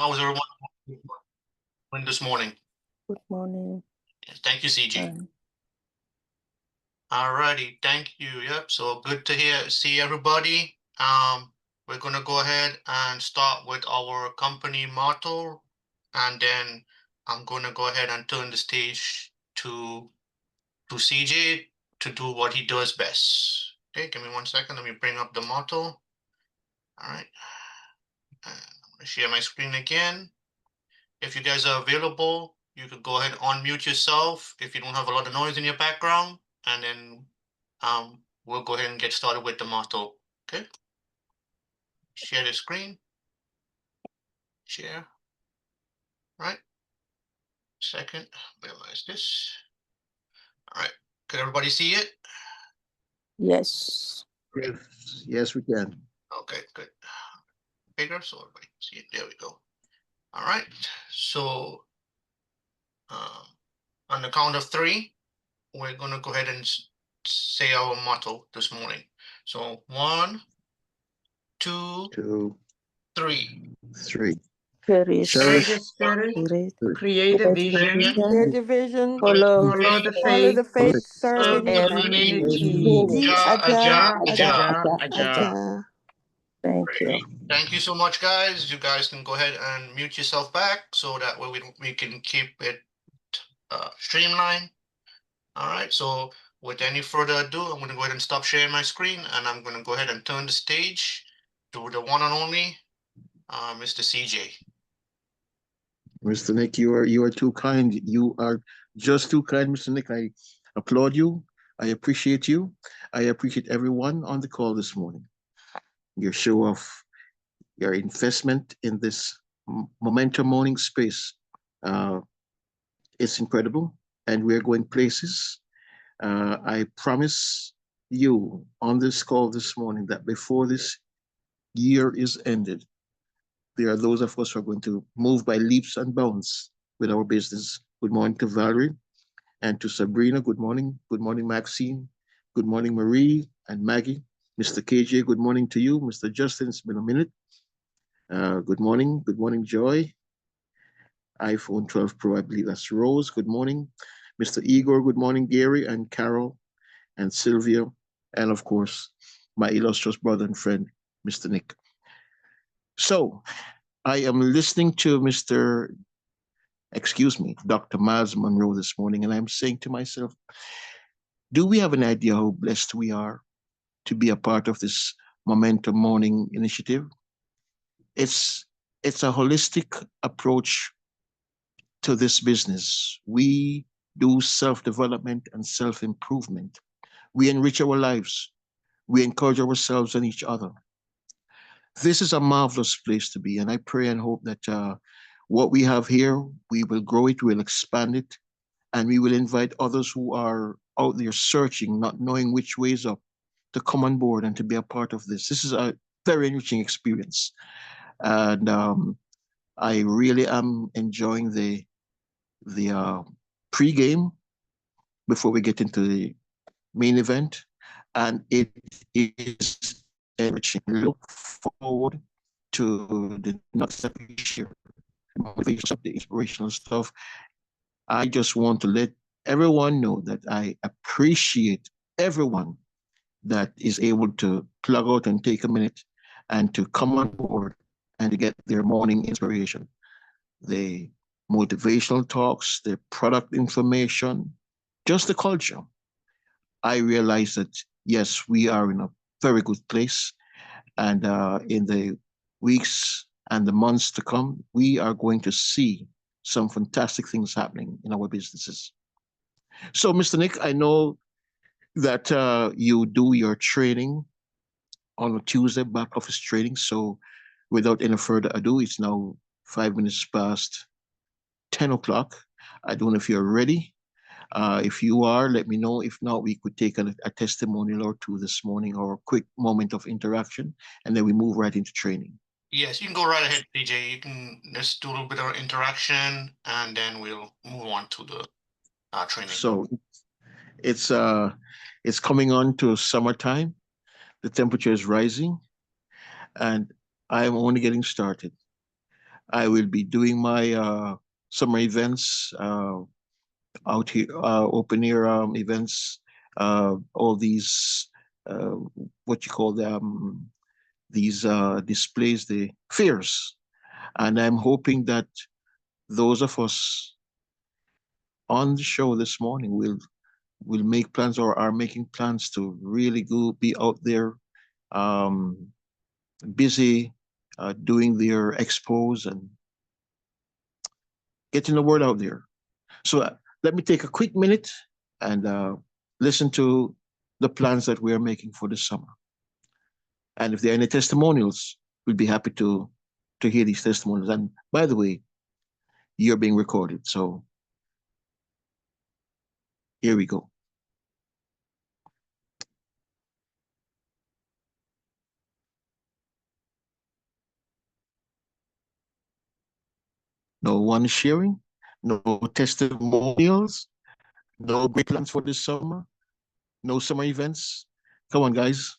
How is everyone doing this morning? Good morning. Yes, thank you, CG. Fine. All righty, thank you. Yep, so good to see everybody. We're gonna go ahead and start with our company motto, and then I'm gonna go ahead and turn the stage to CJ to do what he does best. Okay, give me 1 second. Let me bring up the motto. All right, and I'm gonna share my screen again. If you guys are available, you could go ahead and unmute yourself if you don't have a lot of noise in your background, and then we'll go ahead and get started with the motto. Okay. Share the screen. Share. Right. Second. Minimize this. All right. Can everybody see it? Yes. Yes, we can. Okay, good. Bigger so everybody can see it. There we go. All right. So on the count of 3, we're gonna go ahead and say our motto this morning. So 1, 2, Two, 3. three. Cherish Cherish the spirit, spirit, create a vision, vision, division, follow follow the follow the faith, faith, Perfect. serve serve in the the community. community. Aja, Aja, Aja. Thank you. Great. Thank you so much, guys. You guys can go ahead and mute yourself back so that way we can keep it streamlined. All right. So with any further ado, I'm going to go ahead and stop sharing my screen, and I'm going to go ahead and turn the stage to the one and only Mr. CJ. Mr. Nick, you are too kind. You are just too kind, Mr. Nick. I applaud you. I appreciate you. I appreciate everyone on the call this morning. Your show of your investment in this momentum morning space. It's incredible, and we're going places. I promise you on this call this morning that before this year is ended, there are those of us who are going to move by leaps and bounds with our business. Good morning to Valerie and to Sabrina. Good morning. Good morning, Maxine. Good morning, Marie and Maggie. Mr. KJ, good morning to you. Mr. Justin, it's been a minute. Good morning. Good morning, Joy. iPhone 12 Pro, I believe that's Rose. Good morning. Mr. Igor, good morning, Gary and Carol and Sylvia. And of course, my illustrious brother and friend, Mr. Nick. So I am listening to Dr. Miles Monroe this morning, and I'm saying to myself, do we have an idea how blessed we are to be a part of this Momentum Morning initiative? It's a holistic approach to this business. We do self-development and self-improvement. We enrich our lives. We encourage ourselves and each other. This is a marvelous place to be, and I pray and hope that what we have here, we will grow it, we'll expand it, and we will invite others who are out there searching, not knowing which way is up, to come on board and to be a part of this. This is a very enriching experience, and I really am enjoying the pre-game before we get into the main event, and it is enriching. Look forward to the next that we share, the inspirational stuff. I just want to let everyone know that I appreciate everyone that is able to plug out and take a minute and to come on board and to get their morning inspiration. The motivational talks, the product information, just the culture. I realize that, yes, we are in a very good place. And in the weeks and the months to come, we are going to see some fantastic things happening in our businesses. So, Mr. Nick, I know that you do your training on a Tuesday, back office training. So, without any further ado, it's now 5 minutes past 10 o'clock. I don't know if you're ready. If you are, let me know. If not, we could take a testimonial or two this morning or a quick moment of interaction, and then we move right into training. Yes, you can go right ahead, CJ. You can just do a little bit of interaction, and then we'll move on to the training. So it's coming on to summertime. The temperature is rising, and I'm only getting started. I will be doing my summer events out here, open air events, all these, uh, what you call them, these displays, the fairs. And I'm hoping that those of us on the show this morning will make plans or are making plans to really go be out there, um, busy doing their expos and getting the word out there. So let me take a quick minute and listen to the plans that we are making for this summer. And if there are any testimonials, we'd be happy to hear these testimonials. And by the way, you're being recorded. So here we go. No one sharing, no testimonials, no great plans for this summer, no summer events. Come on, guys.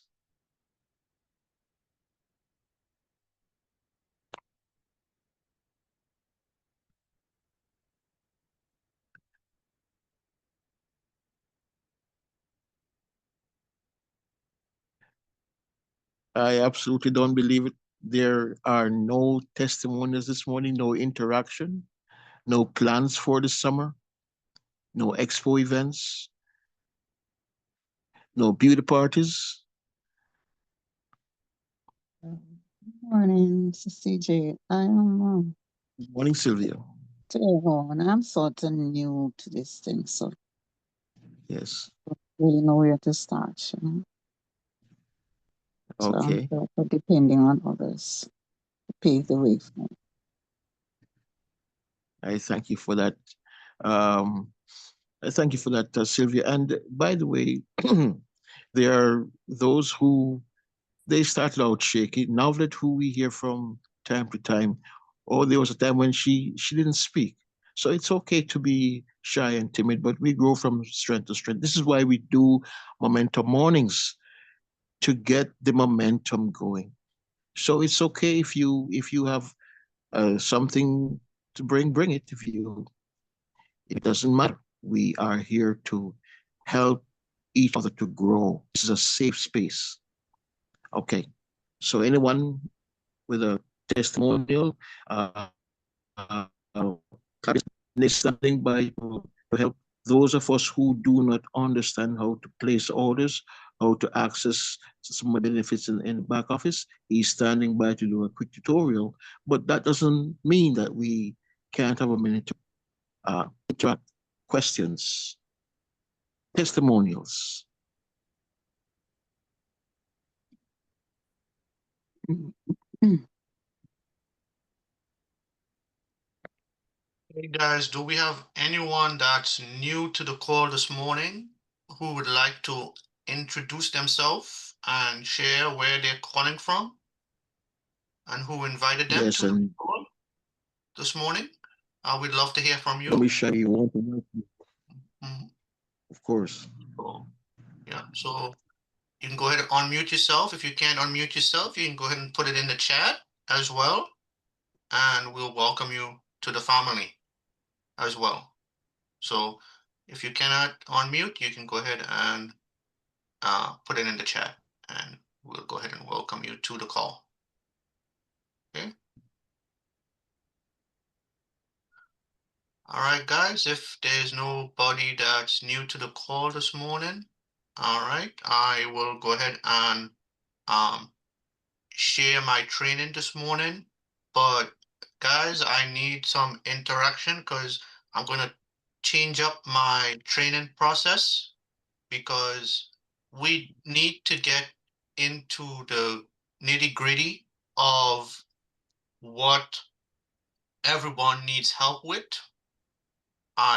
I absolutely don't believe it. There are no testimonials this morning, no interaction, no plans for the summer, no expo events, no beauty parties. Good morning, Mr. CJ. Good morning, Sylvia. I'm sort of new to this thing, so Yes. I don't really know where to start, you know. So I'm Okay. sort of depending on others to pave the way for me. I thank you for that. Um, I thank you for that, Sylvia. And by the way, there are those who they started out shaky. Novlet, who we hear from time to time, or there was a time when she didn't speak. So it's okay to be shy and timid, but we grow from strength to strength. This is why we do momentum mornings to get the momentum going. So it's okay if you have something to bring it. If you it doesn't matter. We are here to help each other to grow. This is a safe space. Okay. So anyone with a testimonial, uh, uh, is standing by to help those of us who do not understand how to place orders, how to access some benefits in the back office. He's standing by to do a quick tutorial, but that doesn't mean that we can't have a minute to interact, questions, testimonials. Hey guys, do we have anyone that's new to the call this morning who would like to introduce themselves and share where they're calling from and who invited them Yes, to the and call this morning? We'd love to hear from you. Misha, you want to know? Mhm. Of course. So, yeah, so you can go ahead and unmute yourself. If you can't unmute yourself, you can go ahead and put it in the chat as well, and we'll welcome you to the family as well. So if you cannot unmute, you can go ahead and put it in the chat, and we'll go ahead and welcome you to the call. Okay. All right, guys, if there's nobody that's new to the call this morning, all right, I will go ahead and um, share my training this morning. But guys, I need some interaction because I'm going to change up my training process because we need to get into the nitty gritty of what everyone needs help with.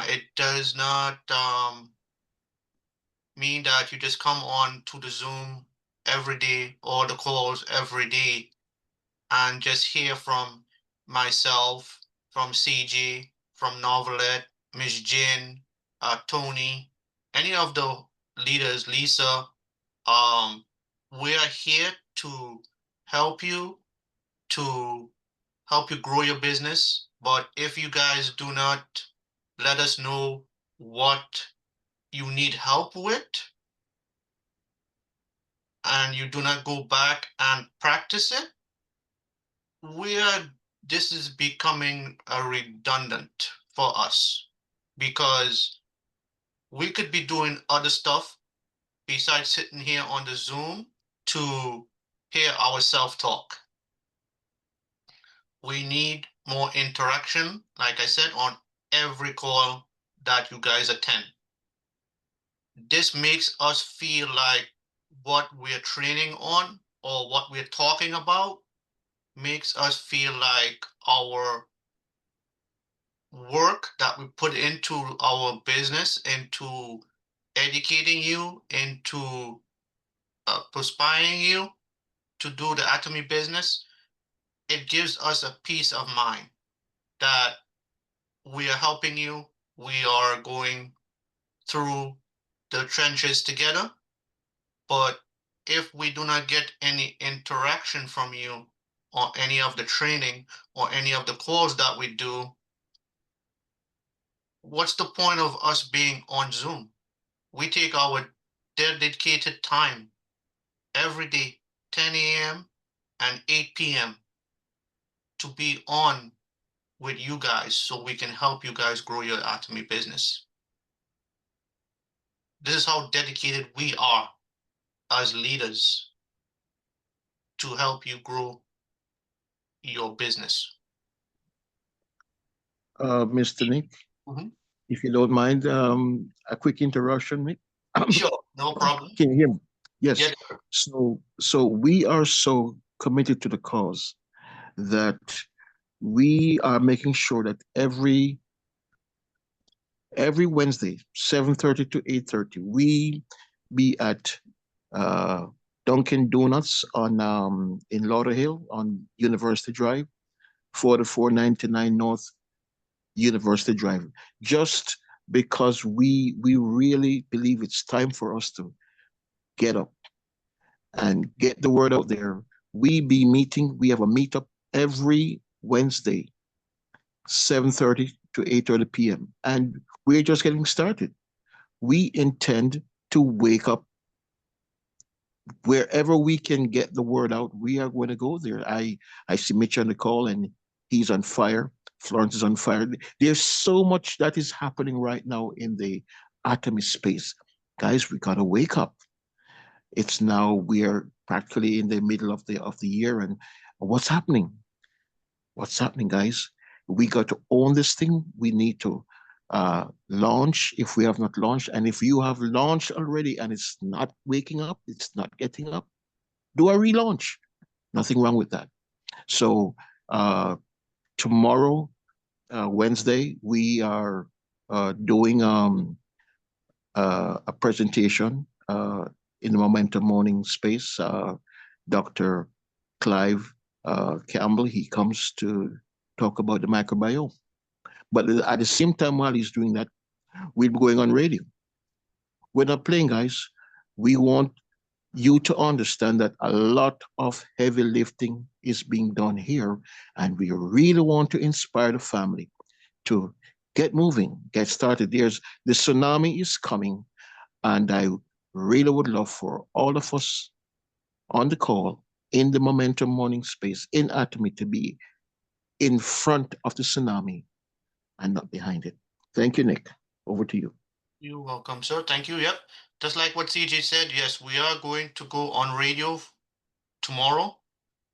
It does not mean that you just come on to the Zoom every day or the calls every day and just hear from myself, from CJ, from Novelet, Miss Jin, Tony, any of the leaders, Lisa. We are here to help you to help you grow your business. But if you guys do not let us know what you need help with, and you do not go back and practice it, this is becoming a redundant for us, because we could be doing other stuff besides sitting here on the Zoom to hear our self-talk. We need more interaction, like I said, on every call that you guys attend. This makes us feel like what we're training on or what we're talking about makes us feel like our work that we put into our business, into educating you, into perspiring you to do the Atomy business, it gives us a peace of mind that we are helping you. We are going through the trenches together. But if we do not get any interaction from you or any of the training or any of the calls that we do, what's the point of us being on Zoom? We take our dedicated time every day, 10 a.m. and 8 p.m. to be on with you guys so we can help you guys grow your Atomy business. This is how dedicated we are as leaders to help you grow your business. Mr. Nick, Mhm. if you don't mind, a quick interruption, Nick. Sure, no problem. Can you hear me? Yes. Yes. So we are so committed to the cause that we are making sure that every Wednesday, 7:30 to 8:30, we be at uh, Dunkin' Donuts on in Lauderhill on University Drive, 4499 North University Drive. Just because we really believe it's time for us to get up and get the word out there. We have a meetup every Wednesday, 7:30 to 8:30 p.m. And we're just getting started. We intend to wake up wherever we can get the word out. We are going to go there. I see Mitch on the call and he's on fire. Florence is on fire. There's so much that is happening right now in the Atomy space. Guys, we gotta wake up. It's now we're practically in the middle of the year, and what's happening? What's happening, guys? We got to own this thing. We need to launch if we have not launched, and if you have launched already and it's not waking up, it's not getting up, do a relaunch. Nothing wrong with that. So tomorrow, Wednesday, we are doing a presentation in the Momentum Morning space. Dr. Clive Campbell, he comes to talk about the microbiome. But at the same time, while he's doing that, we'll be going on radio. We're not playing, guys. We want you to understand that a lot of heavy lifting is being done here, and we really want to inspire the family to get moving, get started. The tsunami is coming, and I really would love for all of us on the call in the Momentum Morning space in Atomy to be in front of the tsunami and not behind it. Thank you, Nick. Over to you. You're welcome, sir. Thank you. Yep. Just like what CJ said, yes, we are going to go on radio tomorrow.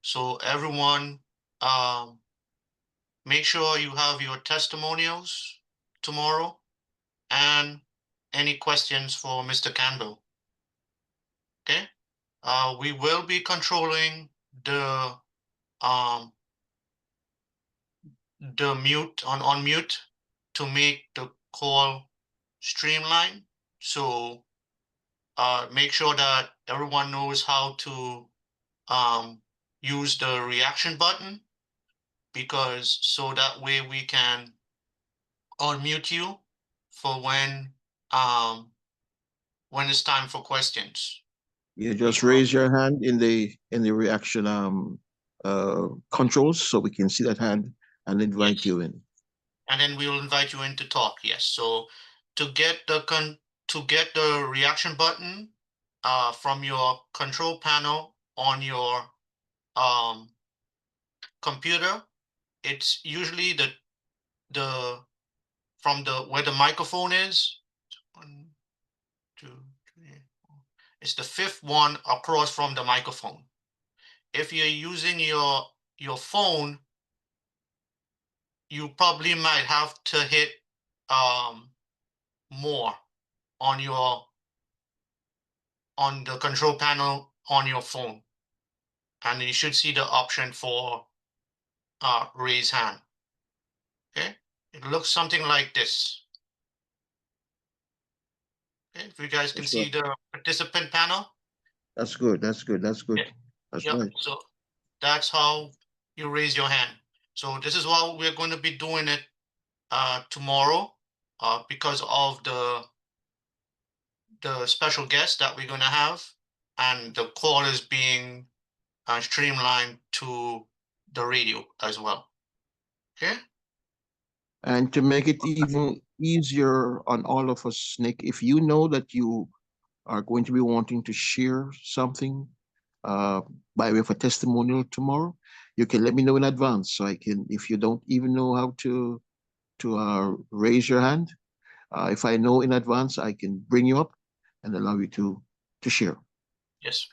So everyone, make sure you have your testimonials tomorrow and any questions for Mr. Campbell. Okay. We will be controlling um the mute on mute to make the call streamline. So make sure that everyone knows how to use the reaction button, because so that way we can unmute you for when it's time for questions. You just raise your hand in the reaction controls so we can see that hand and invite Yes. you in. And then we will invite you in to talk. Yes. So to get the reaction button from your control panel on your computer, it's usually the from the where the microphone is. 1, 2, 3, 4. It's the fifth one across from the microphone. If you're using your phone, you probably might have to hit more on the control panel on your phone, and you should see the option for raise hand. Okay, it looks something like this. Okay, if you guys can That's see right. the participant panel. That's good. That's good. That's good. Yeah. That's Yep. right. So that's how you raise your hand. So this is what we're going to be doing it tomorrow because of the special guest that we're going to have, and the call is being streamlined to the radio as well. Okay. And to make it even easier on all of us, Nick, if you know that you are going to be wanting to share something uh, by way of a testimonial tomorrow, you can let me know in advance so I can, if you don't even know how to raise your hand, if I know in advance, I can bring you up and allow you to share. Yes.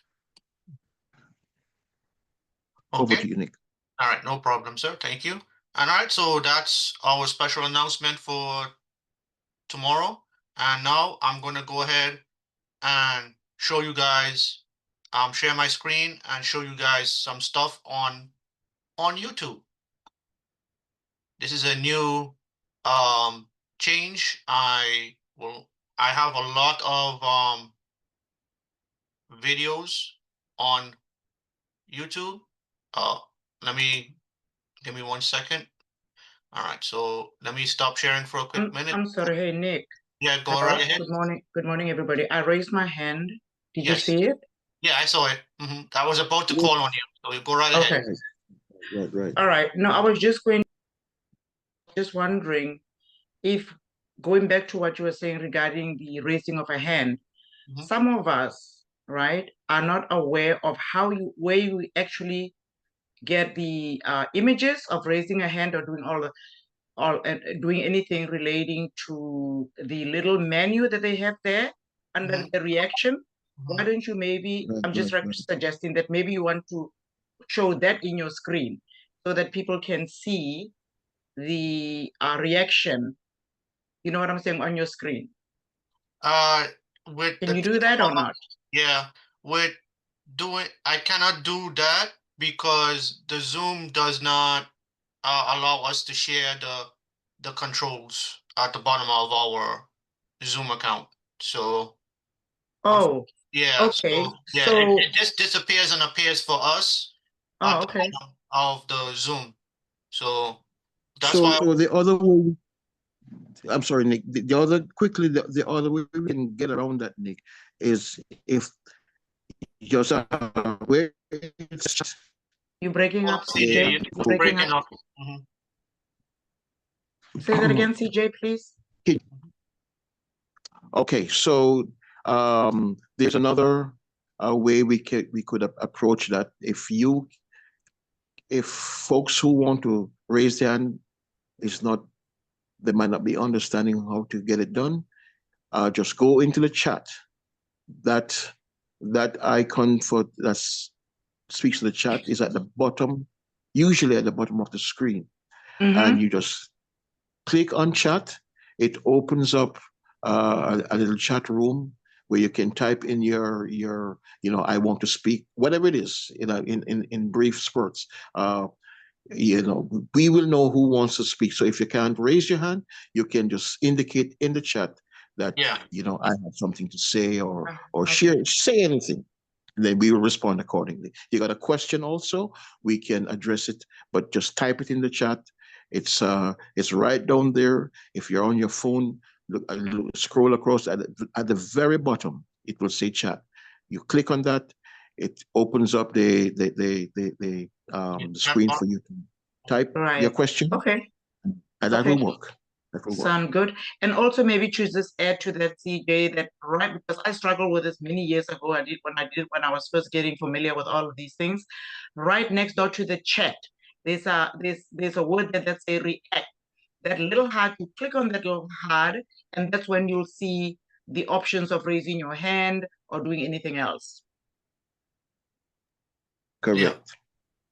Over Okay. to you, Nick. All right. No problem, sir. Thank you. All right. So that's our special announcement for tomorrow. And now I'm going to go ahead and show you guys, share my screen and show you guys some stuff on YouTube. This is a new change. I have a lot of videos on YouTube. Let me give me 1 second. All right, so let me stop sharing for a quick minute. I'm sorry. Hey, Nick. Yeah, go right ahead. Good morning. Good morning, everybody. I raised my hand. Did you Yes. see it? Yeah, I saw it. I was about to call on you, so you go right ahead. Okay. Right, right. All right. No, I was just wondering if going back to what you were saying regarding the raising of a hand, Mhm. some of us, right, are not aware of where you actually get the images of raising a hand or doing doing anything relating to the little menu that they have there under Mhm. the reaction. Why don't you Right, I'm just right, right. suggesting that maybe you want to show that in your screen so that people can see the reaction. You know what I'm saying, on your screen. With Can the you do that or not? yeah, with I cannot do that because the Zoom does not allow us to share the controls at the bottom of our Zoom account. So Oh, yeah, okay. yeah, So, it just disappears and appears for us at oh, the okay. bottom of the Zoom. So that's So why. the other way, I'm sorry, Nick. The other way we can get around that, Nick, is if just where it's You're breaking up, CJ, CJ. you're You're breaking breaking up. up. Mhm. Say that again, CJ, please. okay. So there's another way we could approach that. If folks who want to raise their hand is not, they might not be understanding how to get it done. Just go into the chat. That that icon for that speaks to the chat is at the bottom, usually at the bottom of the screen, and you just click on chat. It opens up a little chat room where you can type in I want to speak, whatever it is, in brief spurts. We will know who wants to speak. So if you can't raise your hand, you can just indicate in the chat that, Yeah. I have something to say or Okay. say anything. Then we will respond accordingly. You got a question also, we can address it, but just type it in the chat. It's right down there. If you're on your phone, scroll across at the very bottom, it will say chat. You click on that, it opens up the screen for you to type your question. Okay. And that Okay. will work. That will work. Sound good. And also maybe to just add to that, CJ, that right, because I struggled with this many years ago. When I was first getting familiar with all of these things. Right next door to the chat, there's a word that's a react. That little heart, you click on that little heart, and that's when you'll see the options of raising your hand or doing anything else. Correct. Yeah.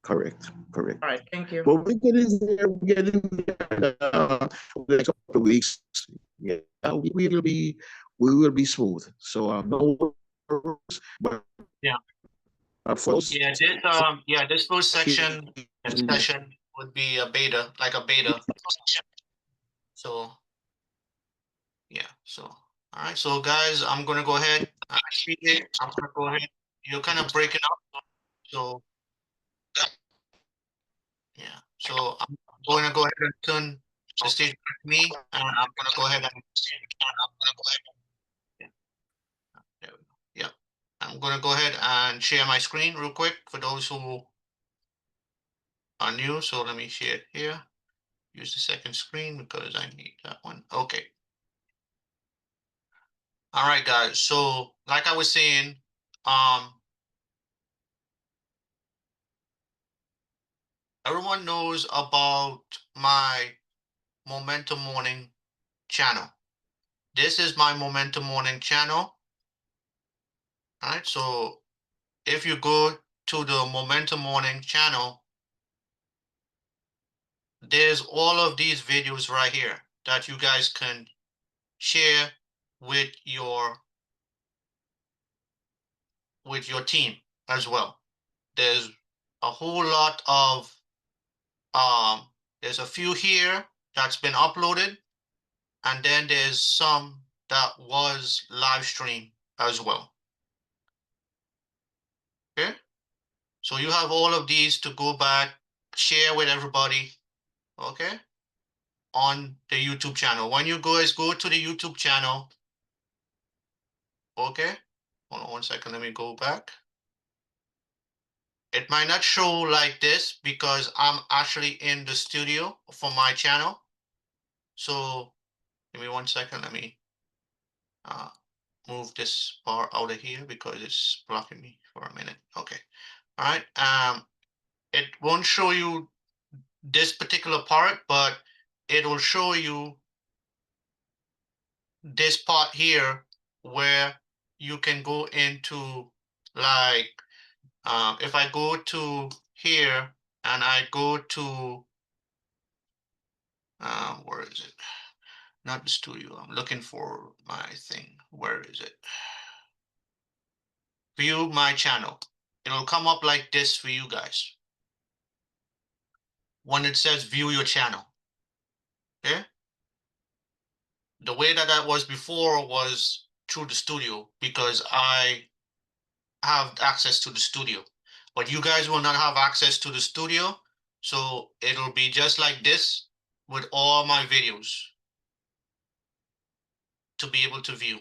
Correct. Correct. All right, thank you. But we're getting there. We're getting there. Over the next couple of weeks, yeah, we will be smooth. So no worries. But Yeah. First, This first section and session would be a beta, like a beta. So yeah, so all right, so guys, I'm gonna go ahead. I'm gonna go ahead. You're kind of breaking up, so yeah. So I'm going to go ahead and turn the stage back to me, and I'm gonna go ahead and there we go. Yeah, I'm gonna go ahead and share my screen real quick for those who are new. So let me share it here. Use the second screen because I need that one. Okay. All right, guys. So like I was saying, everyone knows about my Momentum Morning channel. This is my Momentum Morning channel. All right, so if you go to the Momentum Morning channel, there's all of these videos right here that you guys can share with your team as well. There's a whole lot of there's a few here that's been uploaded, and then there's some that was live stream as well. Okay, so you have all of these to go back, share with everybody, okay, on the YouTube channel. When you guys go to the YouTube channel, okay, hold on one second, let me go back. It might not show like this because I'm actually in the studio for my channel. So give me 1 second, let me move this bar out of here because it's blocking me for a minute. Okay, all right. It won't show you this particular part, but it will show you this part here where you can go into, like, if I go to here and I go to, where is it? Not the studio. I'm looking for my thing. Where is it? View my channel. It'll come up like this for you guys when it says view your channel. Okay. The way that was before was through the studio because I have access to the studio, but you guys will not have access to the studio. So it'll be just like this with all my videos to be able to view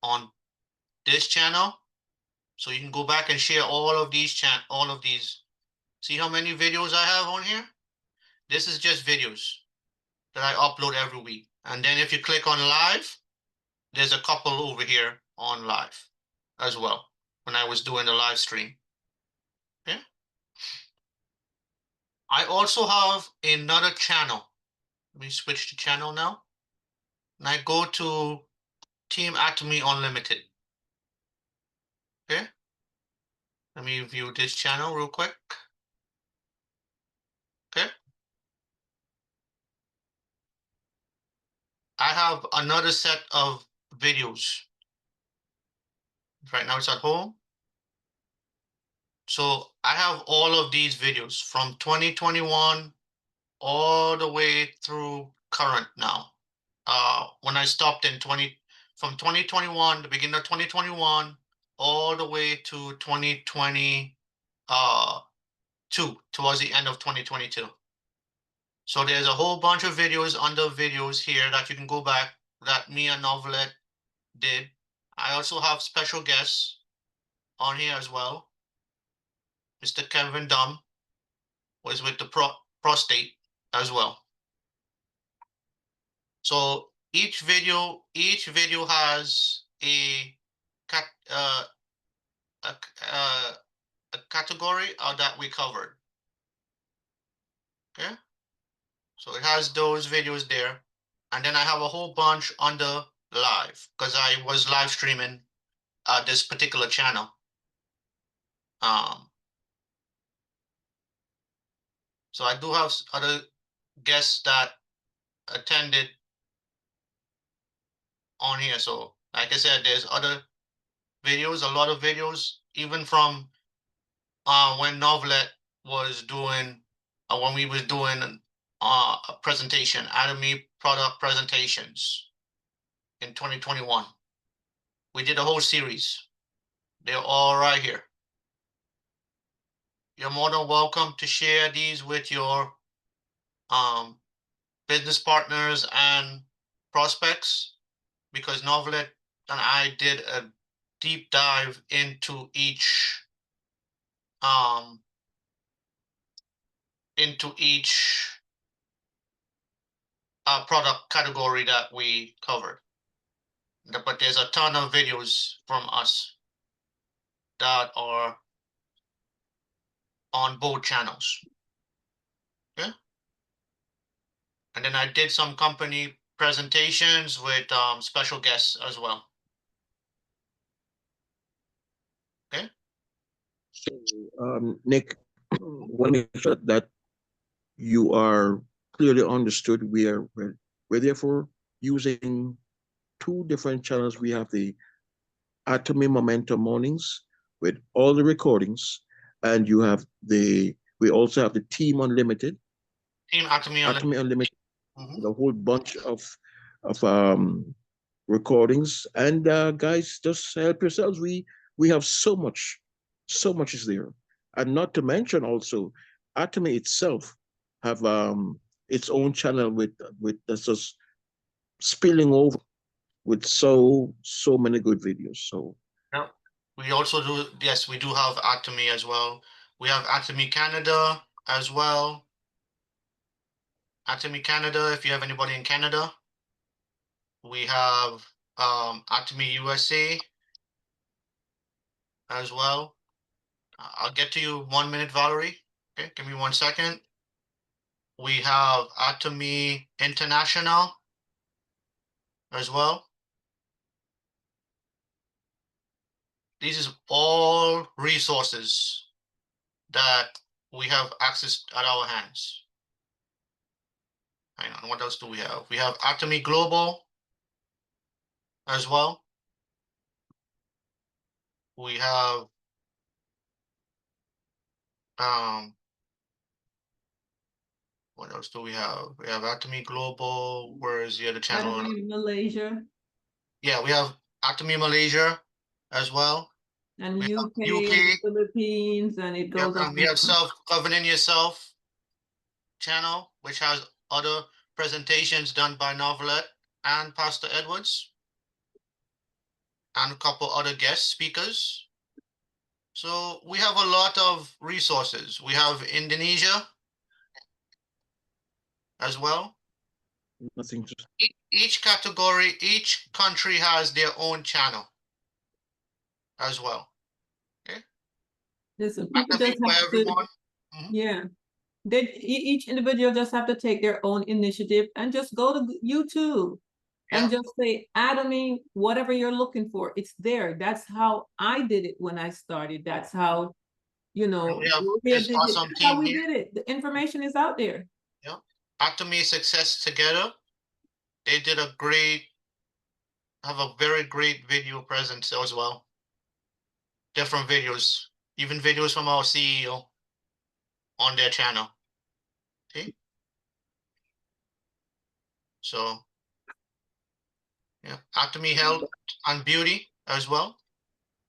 on this channel. So you can go back and share all of these See how many videos I have on here? This is just videos that I upload every week. And then if you click on live, there's a couple over here on live as well when I was doing the live stream. Okay. I also have another channel. Let me switch to channel now. And I go to Team Atomy Unlimited. Okay. Let me view this channel real quick. Okay. I have another set of videos. Right now it's at home. So I have all of these videos from 2021 all the way through current now. When I stopped in from 2021, the beginning of 2021, all the way to 2022, towards the end of 2022. So there's a whole bunch of videos under videos here that you can go back that me and Novelette did. I also have special guests on here as well. Mr. Kevin Dunn was with the prostate as well. So each video has a a category that we covered. Okay, so it has those videos there, and then I have a whole bunch under live because I was live streaming this particular channel. So I do have other guests that attended on here. So like I said, there's other videos, a lot of videos, even from when Novelet was doing, when we was doing a presentation, Atomy product presentations in 2021. We did a whole series. They're all right here. You're more than welcome to share these with your business partners and prospects, because Novelet and I did a deep dive into each product category that we covered. But there's a ton of videos from us that are on both channels. Okay. And then I did some company presentations with special guests as well. Okay. So, Nick, want to make sure that you are clearly understood. We're therefore using two different channels. We have the Atomy Momentum Mornings with all the recordings, and we also have the Team Unlimited. Team Atomy Unlimited. The whole bunch of recordings. And guys, just help yourselves. We have so much is there. And not to mention also, Atomy itself have its own channel with that's just spilling over with so many good videos. So yeah, we also do, yes, we do have Atomy as well. We have Atomy Canada as well. Atomy Canada, if you have anybody in Canada. We have Atomy USA as well. I'll get to you 1 minute, Valerie. Okay, give me 1 second. We have Atomy International as well. These is all resources that we have access at our hands. Hang on, what else do we have? We have Atomy Global as well. We have what else do we have? We have Atomy Global. Where is the other channel? Atomy Malaysia Yeah, we have Atomy Malaysia as well. and We have UK, UK. Philippines, and it goes Yep, up. and we have Self-Governing Yourself channel, which has other presentations done by Novelet and Pastor Edwards and a couple other guest speakers. So we have a lot of resources. We have Indonesia as well. nothing to Each category, each country has their own channel as well. Okay. Listen, people just For have to, everyone. yeah. Each individual just have to take their own initiative and just go to YouTube and Yeah. just say, Atomy, whatever you're looking for, it's there. That's how I did it when I started. That's how, you know, We have Gloria this did it. awesome That's how team we here. did it. The information is out there. Yeah. Atomy Success Together. They did have a very great video presence as well. Different videos, even videos from our CEO on their channel. Okay. So yeah, Atomy Health and Beauty as well.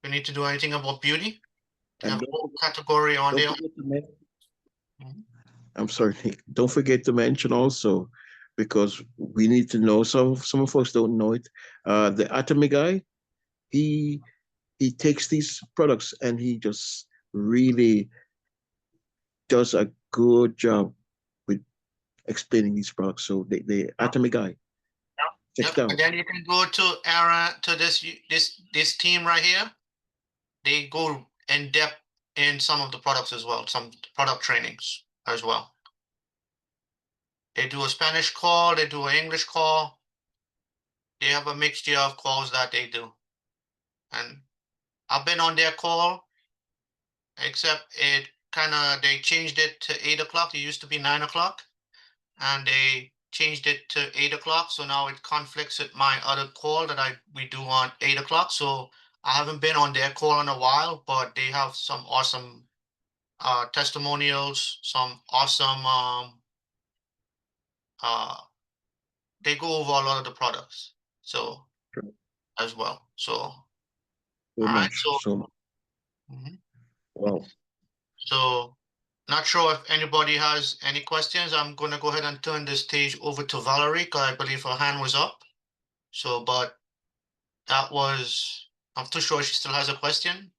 We need to do anything about beauty. They have a whole category on there. I'm sorry, Nick. Don't forget to mention also, because we need to know, some folks don't know it. The Atomy guy, he he takes these products and he just really does a good job with explaining these products. So the Atomy guy, check Yep. it out. And then you can go to Aaron to this team right here. They go in depth in some of the products as well, some product trainings as well. They do a Spanish call, they do an English call. They have a mixture of calls that they do. And I've been on their call, except it they changed it to 8 o'clock. It used to be 9 o'clock, and they changed it to 8 o'clock. So now it conflicts with my other call that we do on 8 o'clock. So I haven't been on their call in a while, but they have some awesome testimonials, some awesome they go over a lot of the products. So Sure. as well. So all So right, much. So mhm. wow. So not sure if anybody has any questions. I'm gonna go ahead and turn the stage over to Valerie because I believe her hand was up. So, but that was, I'm too sure she still has a question.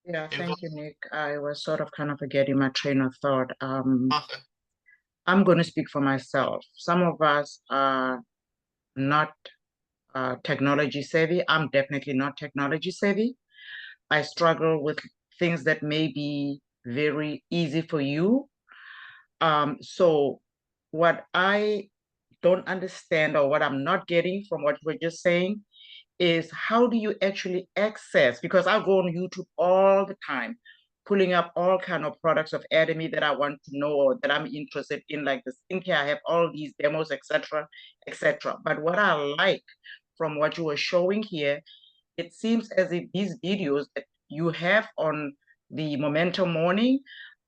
Yeah, If- thank you, Nick. I was sort of kind of forgetting my train of thought. okay. I'm going to speak for myself. Some of us are not technology savvy. I'm definitely not technology savvy. I struggle with things that may be very easy for you. So what I don't understand or what I'm not getting from what you were just saying is how do you actually access, because I go on YouTube all the time, pulling up all kind of products of Atomy that I want to know or that I'm interested in, like the skincare. I have all these demos, etc., etc. But what I like from what you were showing here, it seems as if these videos that you have on the Momentum Morning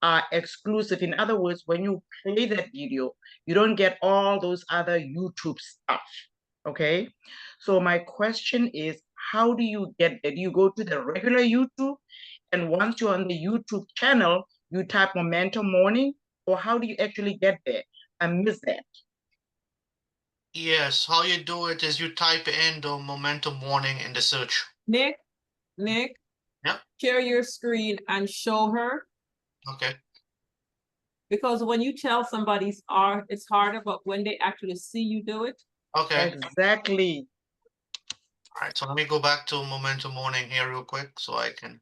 are exclusive. In other words, when you play that video, you don't get all those other YouTube stuff. Okay. So my question is, how do you get there? Do you go to the regular YouTube? And once you're on the YouTube channel, you type Momentum Morning? Or how do you actually get there? I missed that. Yes, how you do it is you type in the momentum warning in the search. Nick, Yep. share your screen and show her, Okay. because when you tell somebody's art, it's harder, but when they actually see you do it. Okay. Exactly. All right. So let me go back to momentum warning here real quick so I can.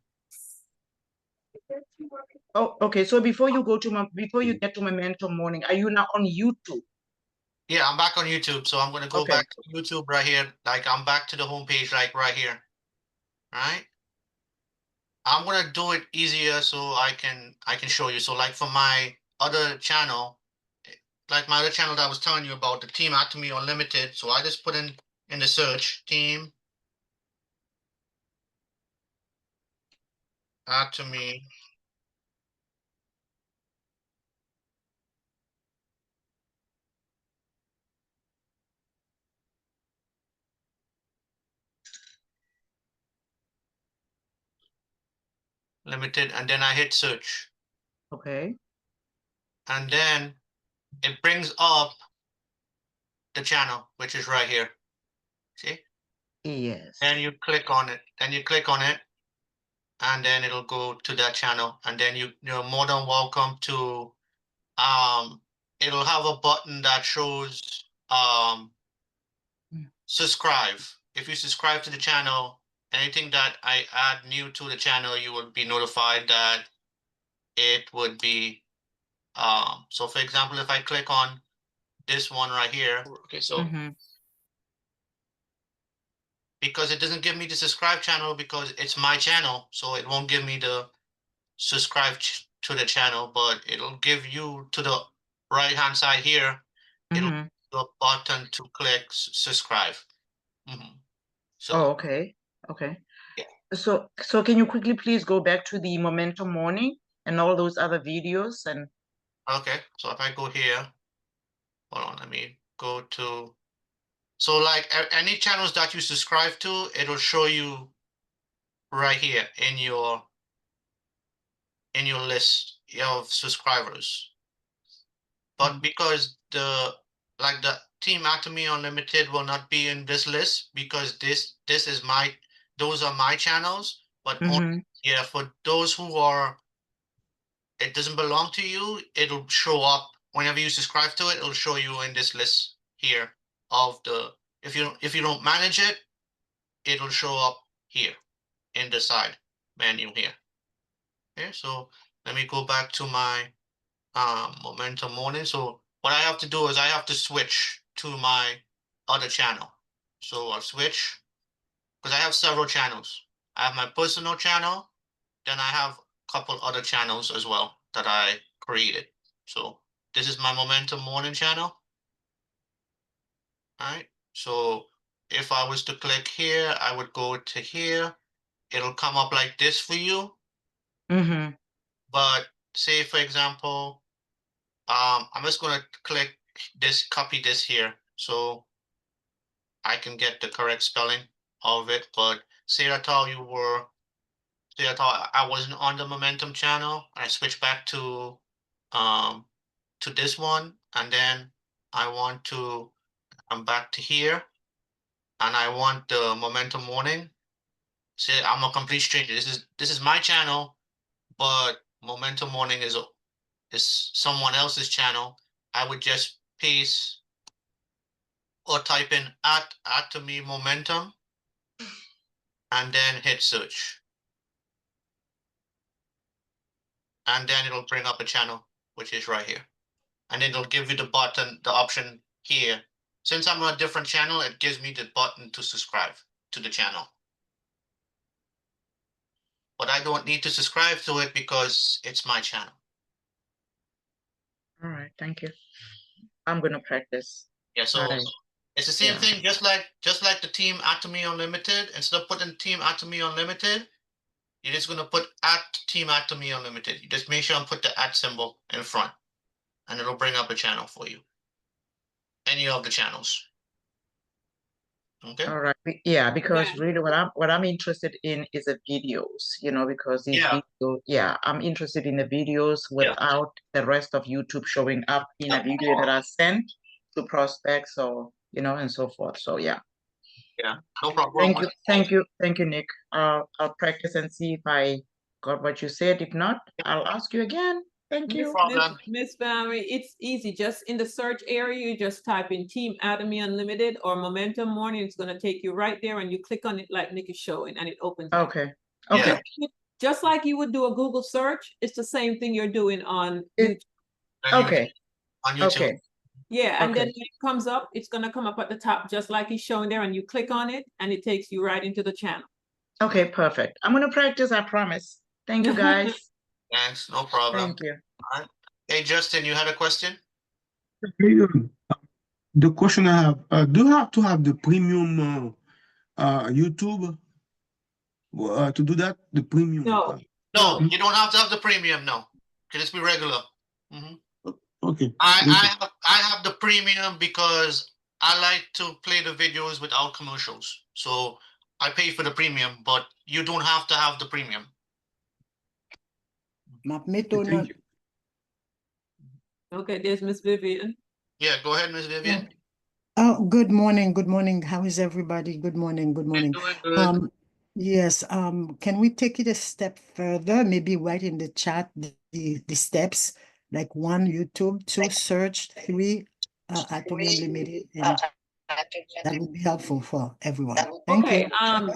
Oh, okay. So before you get to Momentum Morning, are you now on YouTube? Yeah, I'm back on YouTube. So I'm going to go Okay. back to YouTube right here. Like I'm back to the homepage, like right here. All right. I'm going to do it easier so I can show you. So like for my other channel, like my other channel that I was telling you about, the Team Atomy Unlimited. So I just put in the search Team Atomy Limited, and then I hit search. Okay. And then it brings up the channel, which is right here. See? Yes. Then you click on it. Then you click on it, and then it'll go to that channel. And then you're more than welcome to it'll have a button that shows subscribe. If you subscribe to the channel, anything that I add new to the channel, you would be notified that it would be so for example, if I click on this one right here, okay, so because it doesn't give me the subscribe channel because it's my channel, so it won't give me the subscribe to the channel, but it'll give you to the right hand side here, it'll give you a button to click subscribe. So Oh, okay. Okay. yeah. So can you quickly please go back to the Momentum Morning and all those other videos and Okay, so if I go here, hold on, let me go to, so like any channels that you subscribe to, it'll show you right here in your list of subscribers. But because the Team Atomy Unlimited will not be in this list because this is those are my channels, but only, yeah, for those who are, it doesn't belong to you, it'll show up whenever you subscribe to it, it'll show you in this list here of the, if you don't manage it, it'll show up here in the side menu here. Okay, so let me go back to my momentum morning. So what I have to do is I have to switch to my other channel. So I'll switch because I have several channels. I have my personal channel, then I have a couple other channels as well that I created. So this is my momentum morning channel. All right. So if I was to click here, I would go to here. It'll come up like this for you. But say, for example, I'm just going to click this, copy this here. So I can get the correct spelling of it. But say I thought I wasn't on the momentum channel. I switch back to this one, and then I'm back to here, and I want the momentum warning. Say I'm a complete stranger. This is my channel, but momentum warning is someone else's channel. I would just paste or type in @Atomy momentum and then hit search. And then it'll bring up a channel, which is right here. And then it'll give you the option here. Since I'm on a different channel, it gives me the button to subscribe to the channel. But I don't need to subscribe to it because it's my channel. All right, thank you. I'm gonna practice. Yeah, so it's the same thing, just like the Team Atomy Unlimited. Instead of putting Team Atomy Unlimited, you're just gonna put @Team Atomy Unlimited. You just make sure and put the @ symbol in front, and it'll bring up a channel for you. Any of the channels. Okay. All right. Yeah, because really what I'm interested in is the videos, because these videos, I'm interested in the videos without the rest of YouTube showing up in a video that I sent to prospects or, and so forth. So yeah. Yeah, no problem. Thank you, Nick. I'll practice and see if I got what you said. If not, I'll ask you again. Thank you. Miss Valerie, it's easy. Just in the search area, you just type in Team Atomy Unlimited or Momentum Morning. It's going to take you right there, and you click on it like Nick is showing, and it opens. Okay. Okay. Just like you would do a Google search, it's the same thing you're doing on YouTube. Okay. On YouTube. Okay. Yeah, and then when it comes up, it's going to come up at the top, just like he's showing there, and you click on it, and it takes you right into the channel. Okay, perfect. I'm going to practice, I promise. Thank you, guys. Thanks, no problem. Thank you. All right. Hey, Justin, you had a question? The question I have, do you have to have the premium YouTube to do that? The premium? No. No, you don't have to have the premium, no. Can just be regular. Okay. I have the premium because I like to play the videos without commercials. So I pay for the premium, but you don't have to have the premium. Thank you. Okay, there's Miss Vivian. Yeah, go ahead, Miss Vivian. Oh, good morning. Good morning. How is everybody? Good morning. Good morning. Doing good. Yes. Can we take it a step further? Maybe write in the chat the steps, like 1, YouTube, 2, search, 3, Atomy Unlimited, and that would be helpful for everyone. Thank you.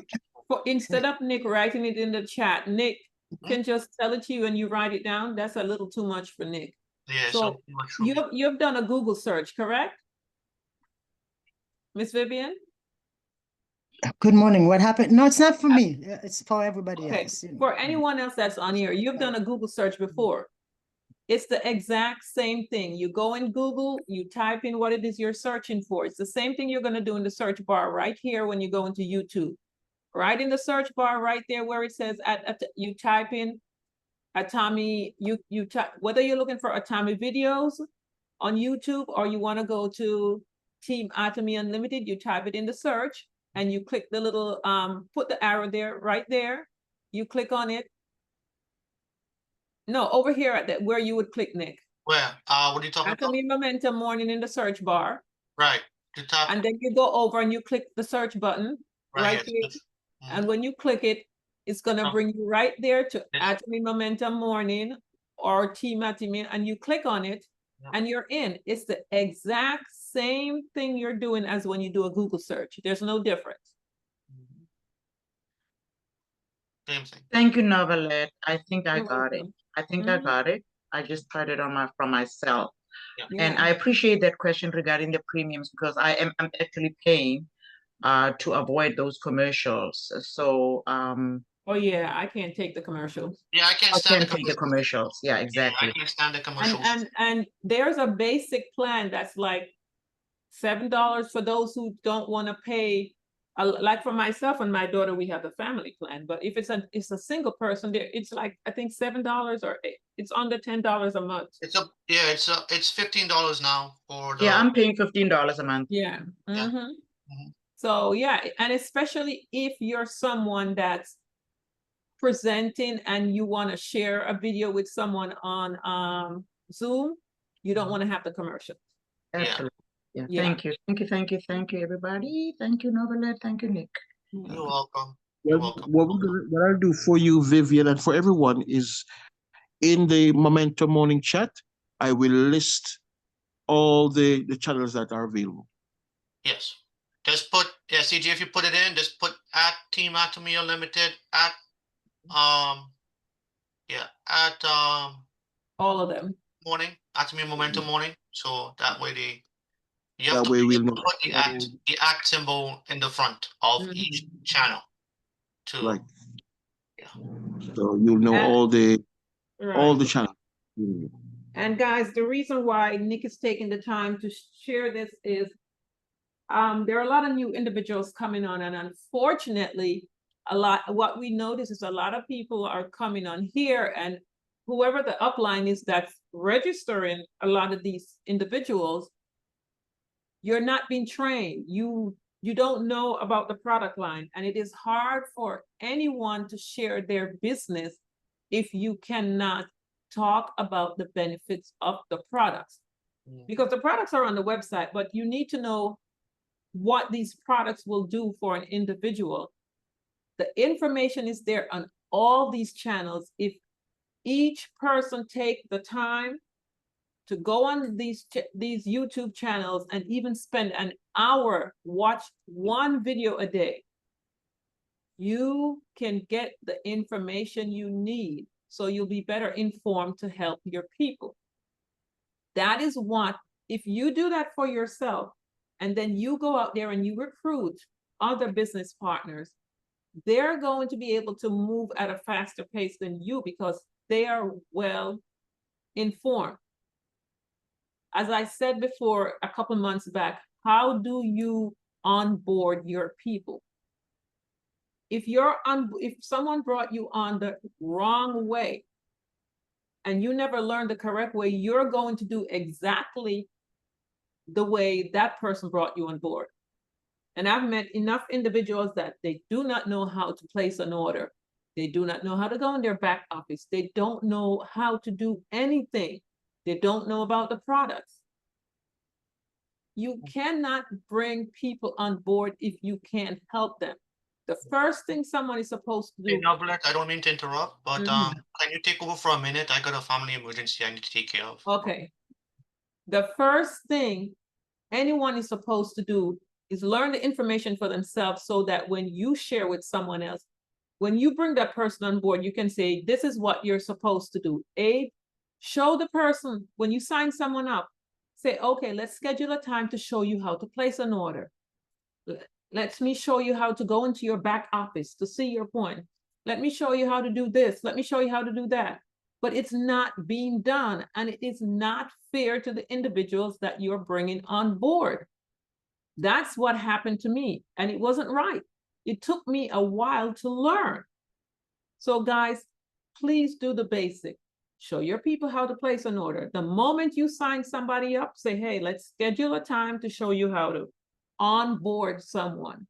Instead of Nick writing it in the chat, Nick can just tell it to you and you write it down. That's a little too much for Nick. Yeah, so you've done a Google search, correct? Miss Vivian? Good morning. What happened? No, it's not for me. It's for everybody else. For anyone else that's on here, you've done a Google search before. It's the exact same thing. You go in Google, you type in what it is you're searching for. It's the same thing you're going to do in the search bar right here when you go into YouTube. Right in the search bar right there where it says, you type in Atomy, whether you're looking for Atomy videos on YouTube or you want to go to Team Atomy Unlimited, you type it in the search and you click the little, put the arrow there, right there. You click on it. No, over here at where you would click, Nick. Where? What are you talking about? Atomy Momentum Morning in the search bar. Right. The top And then you go over and you click the search button right here. here. And when you click it, it's gonna Oh. bring you right there to Yes. Atomy Momentum Morning or Team Atomy, and you click on it Yeah. and you're in. It's the exact same thing you're doing as when you do a Google search. There's no difference. Same thing. Thank you, Novelet. I think I You're got it. welcome. I think I Mhm. got it. I just tried it on from myself. And Yeah. I appreciate that question regarding the premiums because I'm actually paying to avoid those commercials. So Oh yeah, I can't take the commercials. Yeah, I can't I stand the can't take the commercials. commercials. Yeah, Yeah, exactly. I can't stand the commercials. And there's a basic plan that's like $7 for those who don't want to pay. Like for myself and my daughter, we have the family plan. But if it's a single person, there it's like I think $7 or it's under $10 a month. It's $15 now for the. Yeah, I'm paying $15 a month. Yeah. Yeah. Mm-hmm. So yeah, and especially if you're someone that's presenting and you want to share a video with someone on Zoom, you don't want to have the commercial. Absolutely. Yeah. Yeah. Thank you. Thank you. Thank you. Thank you, everybody. Thank you, Novelet. Thank you, Nick. You're welcome. You're welcome. What I'll do for you, Vivian, and for everyone is in the Momentum Morning chat, I will list all the channels that are available. Yes. Just put CJ, if you put it in, just put at Team Atomy Unlimited at all of them. Morning, Atomy Momentum Morning. So that way you have That to way we'll know. put the at symbol in the front of each channel to Right. Yeah. So you'll know And- all the Right. channels. And guys, the reason why Nick is taking the time to share this is there are a lot of new individuals coming on, and unfortunately, what we notice is a lot of people are coming on here, and whoever the upline is that's registering a lot of these individuals, you're not being trained. You don't know about the product line, and it is hard for anyone to share their business if you cannot talk about the benefits of the products. Because the products are on the website, but you need to know what these products will do for an individual. The information is there on all these channels. If each person take the time to go on these YouTube channels and even spend an hour, watch one video a day, you can get the information you need so you'll be better informed to help your people. That is what, if you do that for yourself, and then you go out there and you recruit other business partners, they're going to be able to move at a faster pace than you because they are well informed. As I said before, a couple months back, how do you onboard your people? If someone brought you on the wrong way and you never learned the correct way, you're going to do exactly the way that person brought you on board. And I've met enough individuals that they do not know how to place an order. They do not know how to go in their back office. They don't know how to do anything. They don't know about the products. You cannot bring people on board if you can't help them. The first thing someone is supposed to Hey, do. Novelet, I don't mean to interrupt, but can you take over for a minute? I got a family emergency I need to take care of. Okay. The first thing anyone is supposed to do is learn the information for themselves so that when you share with someone else, when you bring that person on board, you can say, this is what you're supposed to do. Show the person, when you sign someone up, say, okay, let's schedule a time to show you how to place an order. Let me show you how to go into your back office to see your point. Let me show you how to do this. Let me show you how to do that. But it's not being done, and it is not fair to the individuals that you're bringing on board. That's what happened to me, and it wasn't right. It took me a while to learn. So guys, please do the basic. Show your people how to place an order. The moment you sign somebody up, say, hey, let's schedule a time to show you how to onboard someone.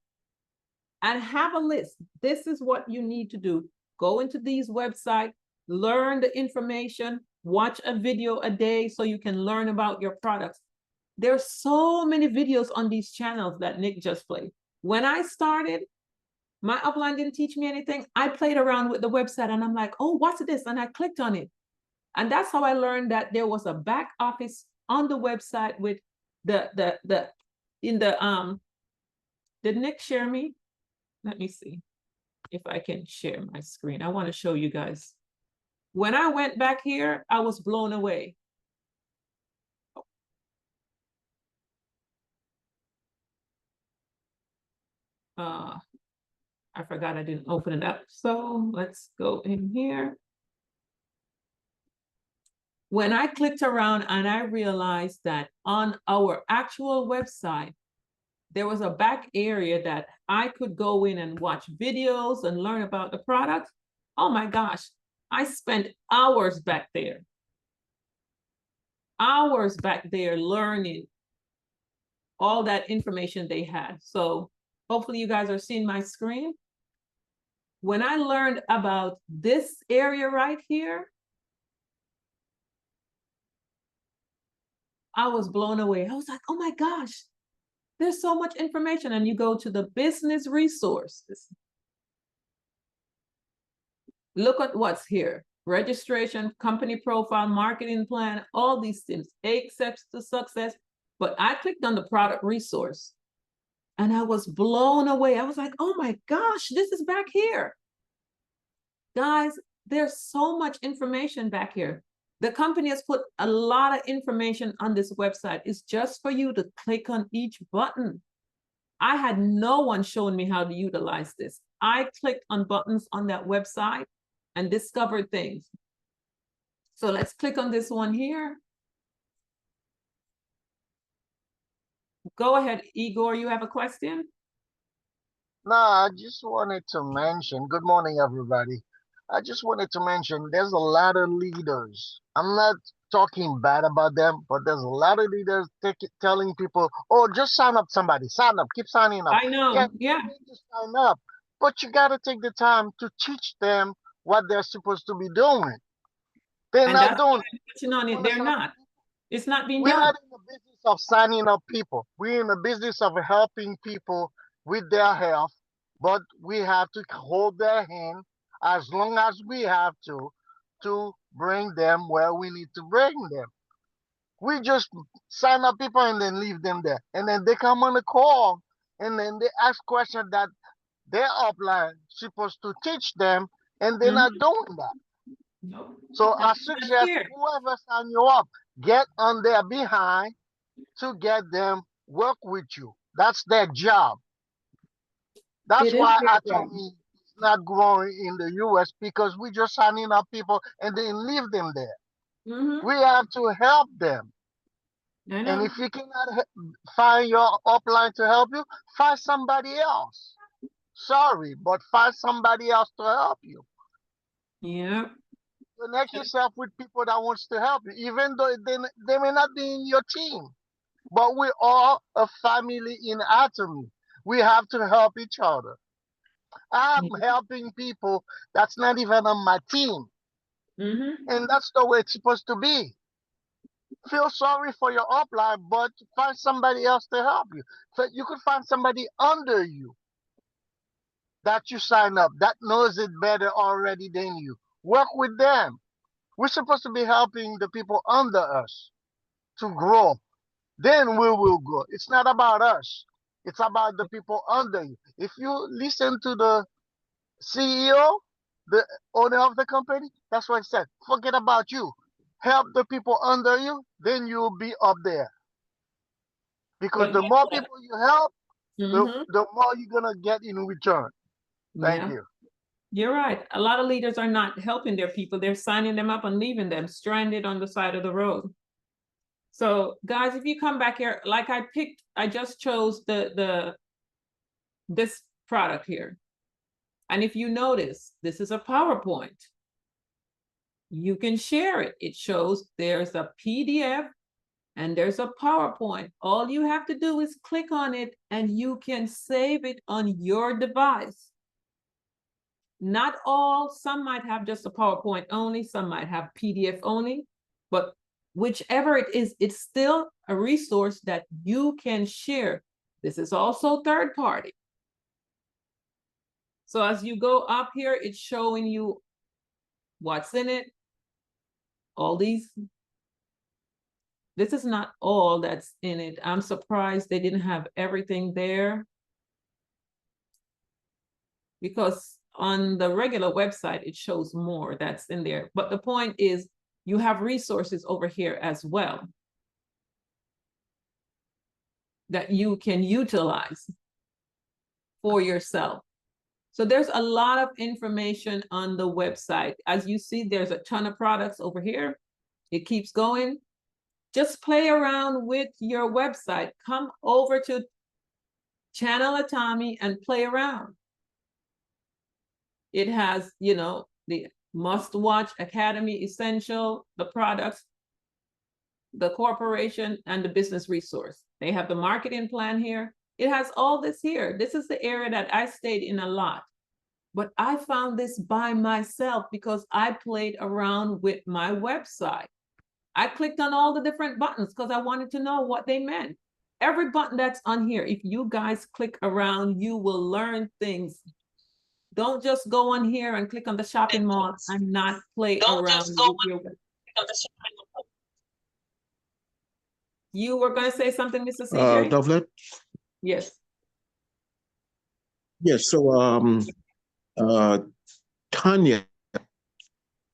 And have a list. This is what you need to do. Go into these websites, learn the information, watch a video a day so you can learn about your products. There's so many videos on these channels that Nick just played. When I started, my upline didn't teach me anything. I played around with the website and I'm like, oh, what's this? And I clicked on it. And that's how I learned that there was a back office on the website with did Nick share me? Let me see if I can share my screen. I want to show you guys. When I went back here, I was blown away. I forgot I didn't open it up. So let's go in here. When I clicked around and I realized that on our actual website, there was a back area that I could go in and watch videos and learn about the product. Oh my gosh, I spent hours back there. Hours back there learning all that information they had. So hopefully you guys are seeing my screen. When I learned about this area right here, I was blown away. I was like, oh my gosh, there's so much information. And you go to the business resources. Look at what's here. Registration, company profile, marketing plan, all these things, 8 steps to success. But I clicked on the product resource and I was blown away. I was like, oh my gosh, this is back here. Guys, there's so much information back here. The company has put a lot of information on this website. It's just for you to click on each button. I had no one showing me how to utilize this. I clicked on buttons on that website and discovered things. So let's click on this one here. Go ahead, Igor, you have a question? No, I just wanted to mention, good morning, everybody. I just wanted to mention there's a lot of leaders. I'm not talking bad about them, but there's a lot of leaders telling people, oh, just sign up somebody, sign up, keep signing up. I know, yeah. You need to sign up. But you got to take the time to teach them what they're supposed to be doing. They're not doing it. They're not. It's not being We're done. not in the business of signing up people. We're in the business of helping people with their health, but we have to hold their hand as long as we have to bring them where we need to bring them. We just sign up people and then leave them there. And then they come on the call and then they ask questions that their upline supposed to teach them, and they're not doing that. Nope. So I suggest whoever sign you up, get on their behind to get them work with you. That's their job. That's why Atomy is not growing in the US, because we just signing up people and then leave them there. We have to help them. And if you cannot find your upline to help you, find somebody else. Sorry, but find somebody else to help you. Yeah. Connect yourself with people that wants to help you, even though they may not be in your team. But we're all a family in Atomy. We have to help each other. I'm helping people that's not even on my team. And that's the way it's supposed to be. Feel sorry for your upline, but find somebody else to help you. So you could find somebody under you that you sign up, that knows it better already than you. Work with them. We're supposed to be helping the people under us to grow. Then we will grow. It's not about us. It's about the people under you. If you listen to the CEO, the owner of the company, that's what he said. Forget about you. Help the people under you, then you'll be up there. Because the more people you help, the more you're going to get in return. Thank you. You're right. A lot of leaders are not helping their people. They're signing them up and leaving them stranded on the side of the road. So guys, if you come back here, like I just chose this product here. And if you notice, this is a PowerPoint. You can share it. It shows there's a PDF and there's a PowerPoint. All you have to do is click on it and you can save it on your device. Not all, some might have just a PowerPoint only, some might have PDF only, but whichever it is, it's still a resource that you can share. This is also third party. So as you go up here, it's showing you what's in it. All these. This is not all that's in it. I'm surprised they didn't have everything there, because on the regular website, it shows more that's in there. But the point is, you have resources over here as well that you can utilize for yourself. So there's a lot of information on the website. As you see, there's a ton of products over here. It keeps going. Just play around with your website. Come over to Channel Atomy and play around. It has, you know, the must-watch, Academy, Essential, the products, the corporation, and the business resource. They have the marketing plan here. It has all this here. This is the area that I stayed in a lot. But I found this by myself because I played around with my website. I clicked on all the different buttons because I wanted to know what they meant. Every button that's on here, if you guys click around, you will learn things. Don't just go on here and click on the shopping mall and not play around with your website. You were going to say something, Mr. CJ? Dovlet? Yes. Yes, so Tanya, I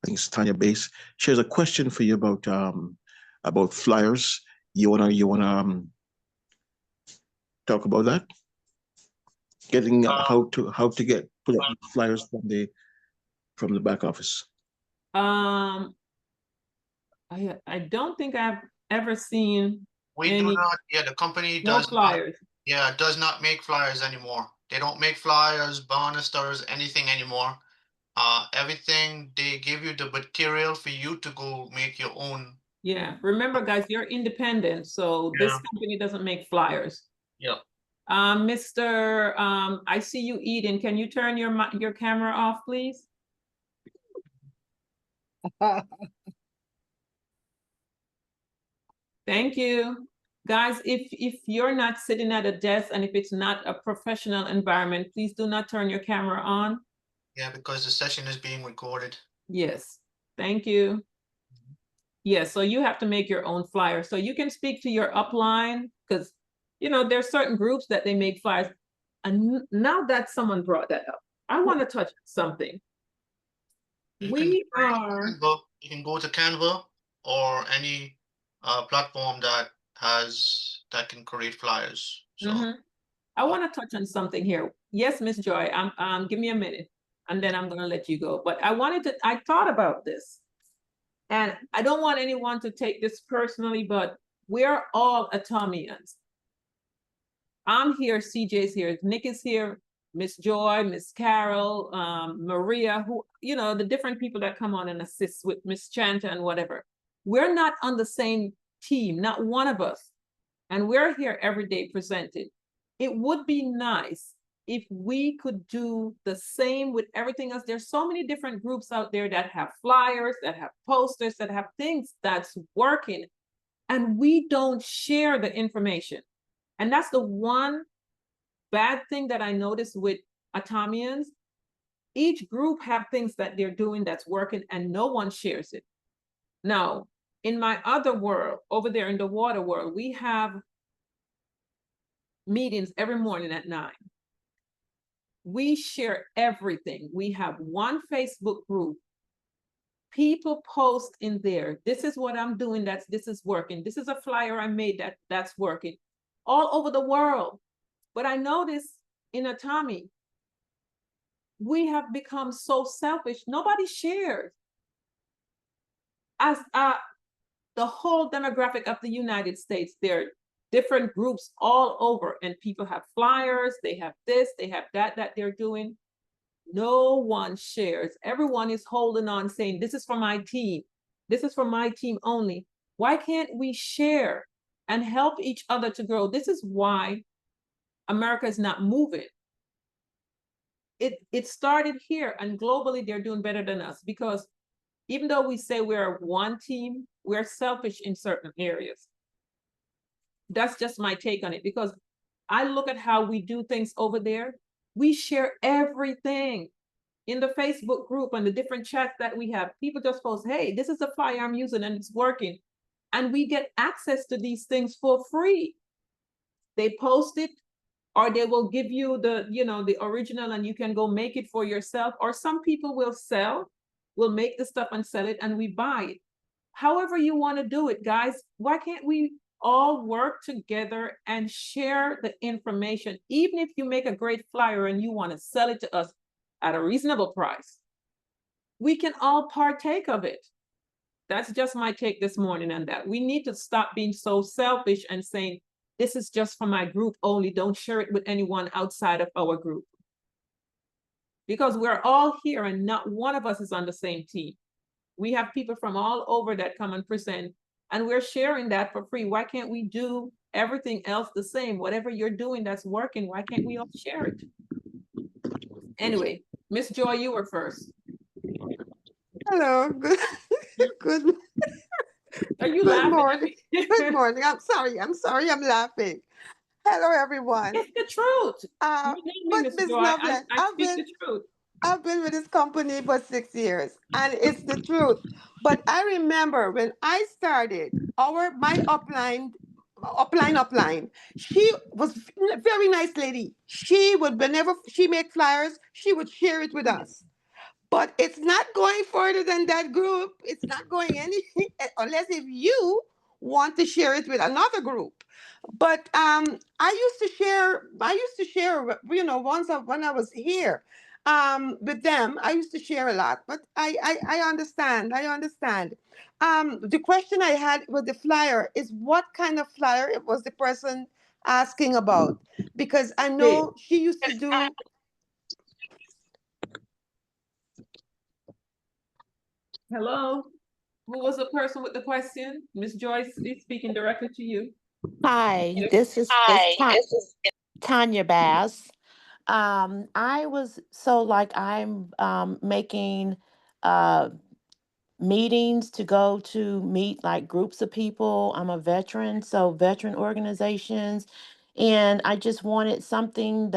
think it's Tanya Base, she has a question for you about flyers. You wanna talk about that? Getting how to get pull up flyers from the back office. I don't think I've ever seen We do any not, yeah, the company no does not, flyers. yeah, does not make flyers anymore. They don't make flyers, banisters, anything anymore. Everything, they give you the material for you to go make your own. Yeah, remember guys, you're independent, so this Yeah. company doesn't make flyers. Yeah. Mr. I see you eating. Can you turn your camera off, please? Thank you. Guys, if you're not sitting at a desk and if it's not a professional environment, please do not turn your camera on. Yeah, because the session is being recorded. Yes, thank you. Yes, so you have to make your own flyer. So you can speak to your upline because, you know, there's certain groups that they make flyers. And now that someone brought that up, I want to touch something. You We can are, you can go to Canva or any platform that can create flyers. So I want to touch on something here. Yes, Miss Joy, give me a minute and then I'm going to let you go. But I thought about this. And I don't want anyone to take this personally, but we're all Atomians. I'm here, CJ's here, Nick is here, Miss Joy, Miss Carol, Maria, who, you know, the different people that come on and assist with Miss Chanta and whatever. We're not on the same team, not one of us. And we're here every day presenting. It would be nice if we could do the same with everything else. There's so many different groups out there that have flyers, that have posters, that have things that's working, and we don't share the information. And that's the one bad thing that I noticed with Atomians. Each group have things that they're doing that's working and no one shares it. Now, in my other world, over there in the water world, we have meetings every morning at 9. We share everything. We have one Facebook group. People post in there. This is what I'm doing. This is working. This is a flyer I made that's working all over the world. But I noticed in Atomy, we have become so selfish. Nobody shares. As the whole demographic of the United States, there are different groups all over, and people have flyers, they have this, they have that they're doing. No one shares. Everyone is holding on saying, this is for my team. This is for my team only. Why can't we share and help each other to grow? This is why America is not moving. It started here, and globally they're doing better than us, because even though we say we're one team, we're selfish in certain areas. That's just my take on it, because I look at how we do things over there. We share everything in the Facebook group and the different chats that we have. People just post, hey, this is the flyer I'm using and it's working. And we get access to these things for free. They post it, or they will give you the, the original, and you can go make it for yourself. Or some people will make the stuff and sell it, and we buy it. However you want to do it, guys, why can't we all work together and share the information? Even if you make a great flyer and you want to sell it to us at a reasonable price, we can all partake of it. That's just my take this morning on that. We need to stop being so selfish and saying, this is just for my group only. Don't share it with anyone outside of our group. Because we're all here and not one of us is on the same team. We have people from all over that come and present, and we're sharing that for free. Why can't we do everything else the same? Whatever you're doing that's working, why can't we all share it? Anyway, Miss Joy, you were first. Hello. Good. Are you Good laughing morning. at me? Good morning. I'm sorry. I'm laughing. Hello, everyone. It's the truth. But Miss Miss Joy, Loveland, I speak the truth. I've been with this company for 6 years, and it's the truth. But I remember when I started, my upline. She was a very nice lady. She would, whenever she make flyers, she would share it with us. But it's not going further than that group. It's not going any unless if you want to share it with another group. But I used to share, when I was here with them. I used to share a lot. But I understand. The question I had with the flyer is, what kind of flyer it was the person asking about? Because I know she used to do. Hello? Who was the person with the question? Miss Joyce is speaking directly to you. Hi, this is Tanya Bass. I was I'm making uh meetings to go to meet like groups of people. I'm a veteran, so veteran organizations. And I just wanted something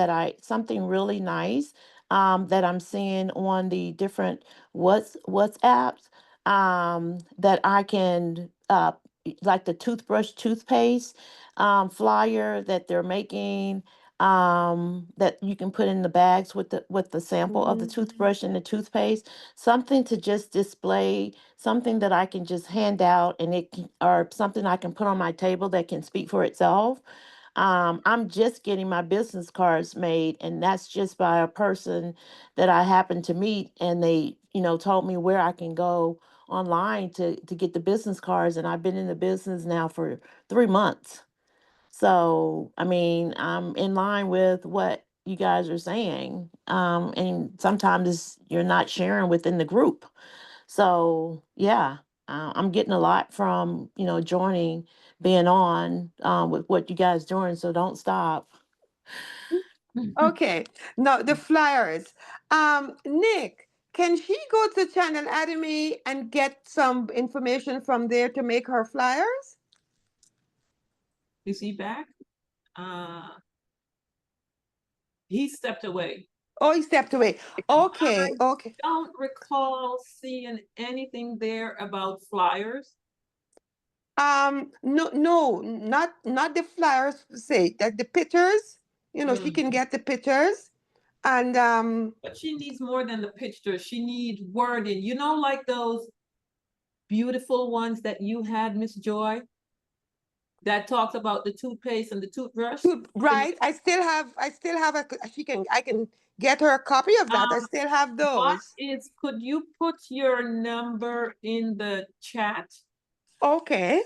really nice that I'm seeing on the different WhatsApps that I can like the toothpaste flyer that they're making that you can put in the bags with the sample of the toothbrush and the toothpaste, something to just display, something that I can just hand out, and or something I can put on my table that can speak for itself. I'm just getting my business cards made, and that's just by a person that I happened to meet, and they, told me where I can go online to get the business cards, and I've been in the business now for 3 months. So, I mean, I'm in line with what you guys are saying. And sometimes you're not sharing within the group. So, yeah, I'm getting a lot from, joining, being on with what you guys doing. So don't stop. Okay. Now the flyers. Nick, can she go to Channel Atomy and get some information from there to make her flyers? Is he back? He stepped away. Oh, he stepped away. Okay, I okay. don't recall seeing anything there about flyers. No, not the flyers say that the pictures, she can get the pictures and But she needs more than the picture. She needs wording. Like those beautiful ones that you had, Miss Joy, that talks about the toothpaste and the toothbrush. right. I still have I can get her a copy of that. I still have those. Could you put your number in the chat? Okay.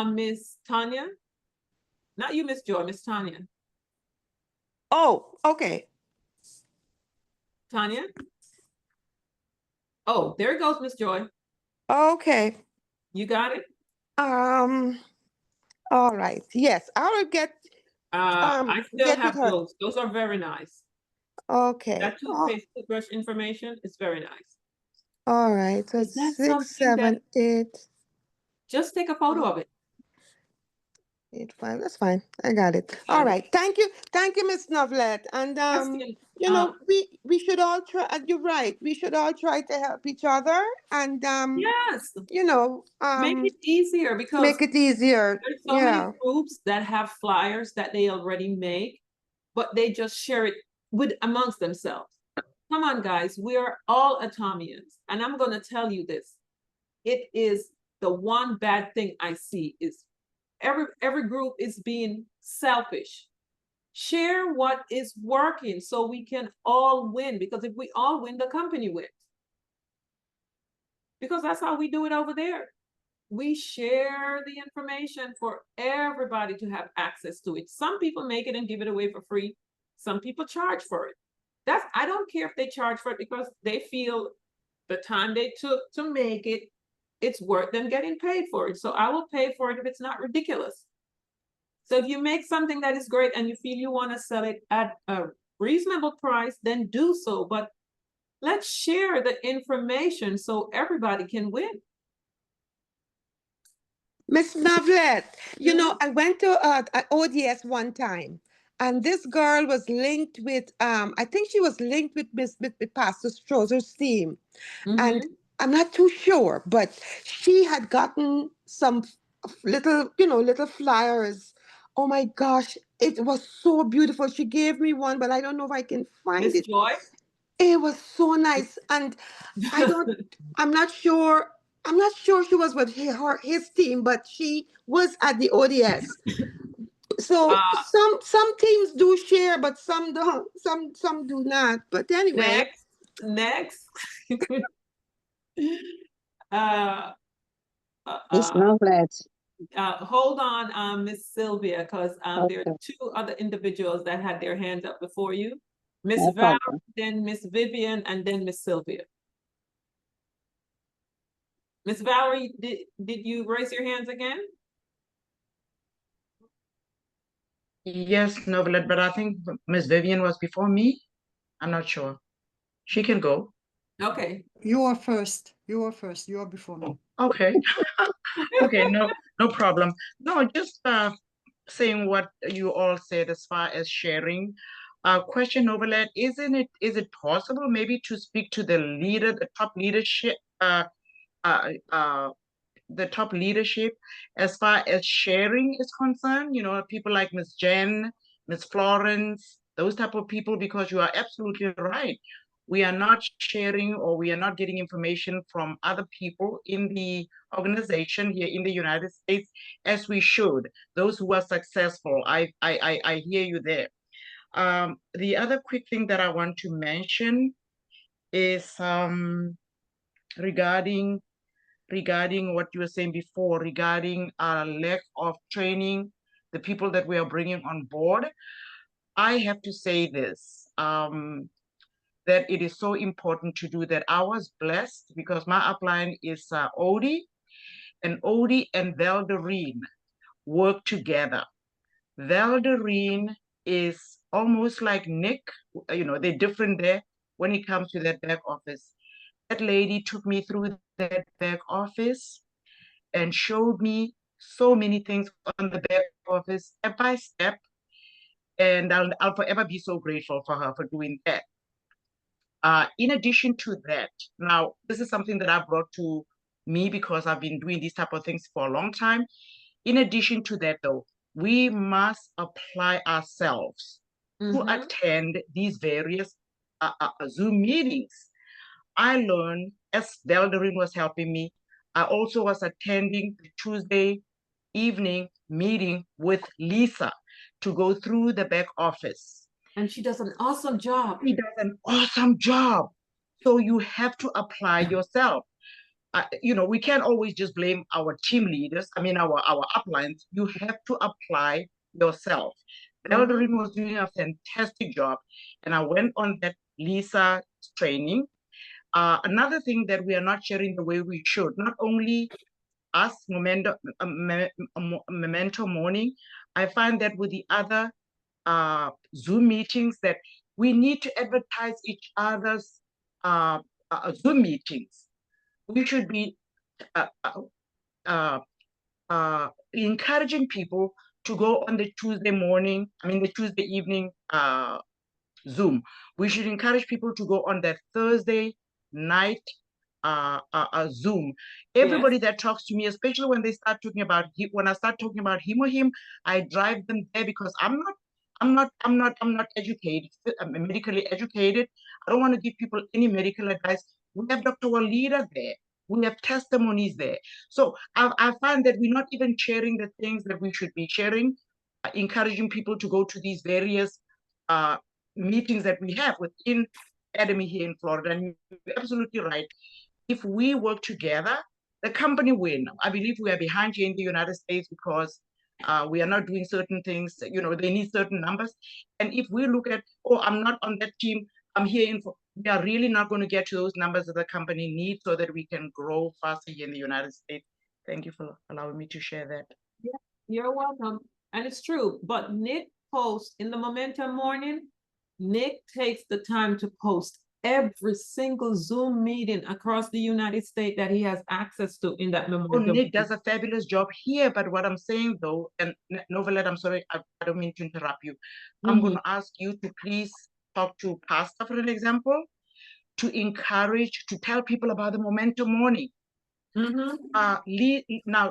Miss Tanya? Not you, Miss Joy, Miss Tanya. Oh, okay. Tanya? Oh, there goes Miss Joy. Okay. You got it? All right. Yes, I will get I still get have with her. those. Those are very nice. Okay. That toothpaste, toothbrush information is very nice. All right. So Is that 6, something 7, 8. Just take a photo of it. 85. That's fine. I got it. All right. Thank you, Miss Novelet. And Question, you know, we should all try. You're right. We should all try to help each other, and yes, you know, make it easier because make it easier. there's so many Yeah. groups that have flyers that they already make, but they just share it with amongst themselves. Come on, guys, we are all Atomians, and I'm going to tell you this. It is the one bad thing I see is every group is being selfish. Share what is working so we can all win, because if we all win, the company wins. Because that's how we do it over there. We share the information for everybody to have access to it. Some people make it and give it away for free. Some people charge for it. I don't care if they charge for it because they feel the time they took to make it, it's worth them getting paid for it. So I will pay for it if it's not ridiculous. So if you make something that is great and you feel you want to sell it at a reasonable price, then do so. But let's share the information so everybody can win. Miss Novelet, you know, I went to an ODS one time, and this girl was linked with, I think she was linked with with Pastor Stroser's team. And I'm not too sure, but she had gotten some little, you know, little flyers. Oh my gosh, it was so beautiful. She gave me one, but I don't know if I can find Miss it. Joy? It was so nice. And I'm not sure. I'm not sure she was with his team, but she was at the ODS. So some teams do share, but some don't. Some do not. But anyway. Next. It's not that. Hold on, Miss Sylvia, because there Okay. are two other individuals that had their hands up before you. Miss No Valerie, problem. then Miss Vivian, and then Miss Sylvia. Miss Valerie, did you raise your hands again? Yes, Novelet, but I think Miss Vivian was before me. I'm not sure. She can go. Okay. You are first. You are first. You are before me. Okay. Okay, no problem. No, just saying what you all said as far as sharing. Question, Novelet, is it possible maybe to speak to the top leadership, the top leadership as far as sharing is concerned, you know, people like Miss Jen, Miss Florence, those type of people, because you are absolutely right. We are not sharing, or we are not getting information from other people in the organization here in the United States as we should. Those who are successful, I hear you there. The other quick thing that I want to mention is regarding what you were saying before, regarding our lack of training, the people that we are bringing on board. I have to say this, that it is so important to do that. I was blessed because my upline is Odie, and Odie and Valderine work together. Valderine is almost like Nick, you know, they're different there when it comes to that back office. That lady took me through that back office and showed me so many things on the back office step by step. And I'll forever be so grateful for her for doing that. In addition to that, now this is something that I brought to me because I've been doing these type of things for a long time. In addition to that, though, we must apply ourselves to attend these various Zoom meetings. I learned as Deldarin was helping me. I also was attending the Tuesday evening meeting with Lisa to go through the back office. And she does an awesome job. She does an awesome job. So you have to apply yourself. You know, we can't always just blame our team leaders. I mean, our uplines. You have to apply yourself. Deldarin was doing a fantastic job, and I went on that Lisa training. Another thing that we are not sharing the way we should, not only us, Memento Morning, I find that with the other Zoom meetings that we need to advertise each other's Zoom meetings. We should be encouraging people to go on the Tuesday morning, the Tuesday evening Zoom. We should encourage people to go on that Thursday night Zoom. Everybody that talks to me, especially when they start talking about when I start talking about him, I drive them there because I'm not educated, I'm medically educated. I don't want to give people any medical advice. We have Dr. Walida there. We have testimonies there. So I find that we're not even sharing the things that we should be sharing, encouraging people to go to these various meetings that we have within Atomy here in Florida. And you're absolutely right. If we work together, the company win. I believe we are behind here in the United States because we are not doing certain things. They need certain numbers. And if we look at, oh, I'm not on that team, I'm here in, we are really not going to get to those numbers that the company needs so that we can grow faster here in the United States. Thank you for allowing me to share that. Yeah, you're welcome. And it's true, but Nick posts in the Momentum Morning, Nick takes the time to post every single Zoom meeting across the United States that he has access to in that Momentum. Nick does a fabulous job here, but what I'm saying though, and Novelet, I'm sorry, I don't mean to interrupt you. I'm going to ask you to please talk to Pastor, for an example, to encourage, to tell people about the Momentum Morning. Now,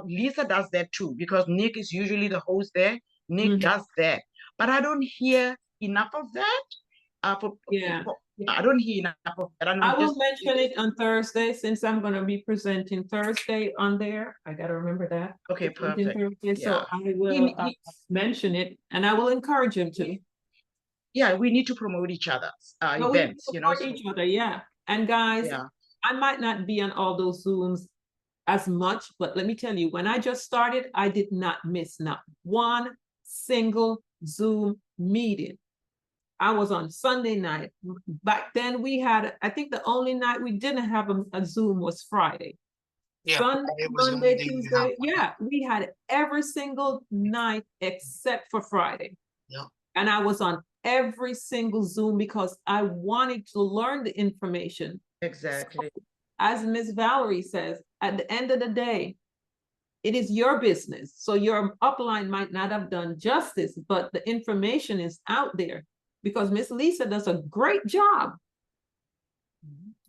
Lisa does that too, because Nick is usually the host there. Nick does that. But I don't hear enough of that. I don't hear enough of that. I will mention it on Thursday since I'm going to be presenting Thursday on there. I got to remember that. Okay, perfect. Thursday, so I will mention it and I will encourage him to. Yeah, we need to promote each other's events. Support each other, yeah. And guys, I might not be on all those Zooms as much, but let me tell you, when I just started, I did not miss not one single Zoom meeting. I was on Sunday night. Back then we had, I think the only night we didn't have a Zoom was Friday. Yeah, Sunday, Monday, Tuesday. Yeah, we had every single night except for Friday. Yeah. And I was on every single Zoom because I wanted to learn the information. Exactly. So, as Ms. Valerie says, at the end of the day, it is your business. So your upline might not have done justice, but the information is out there because Miss Lisa does a great job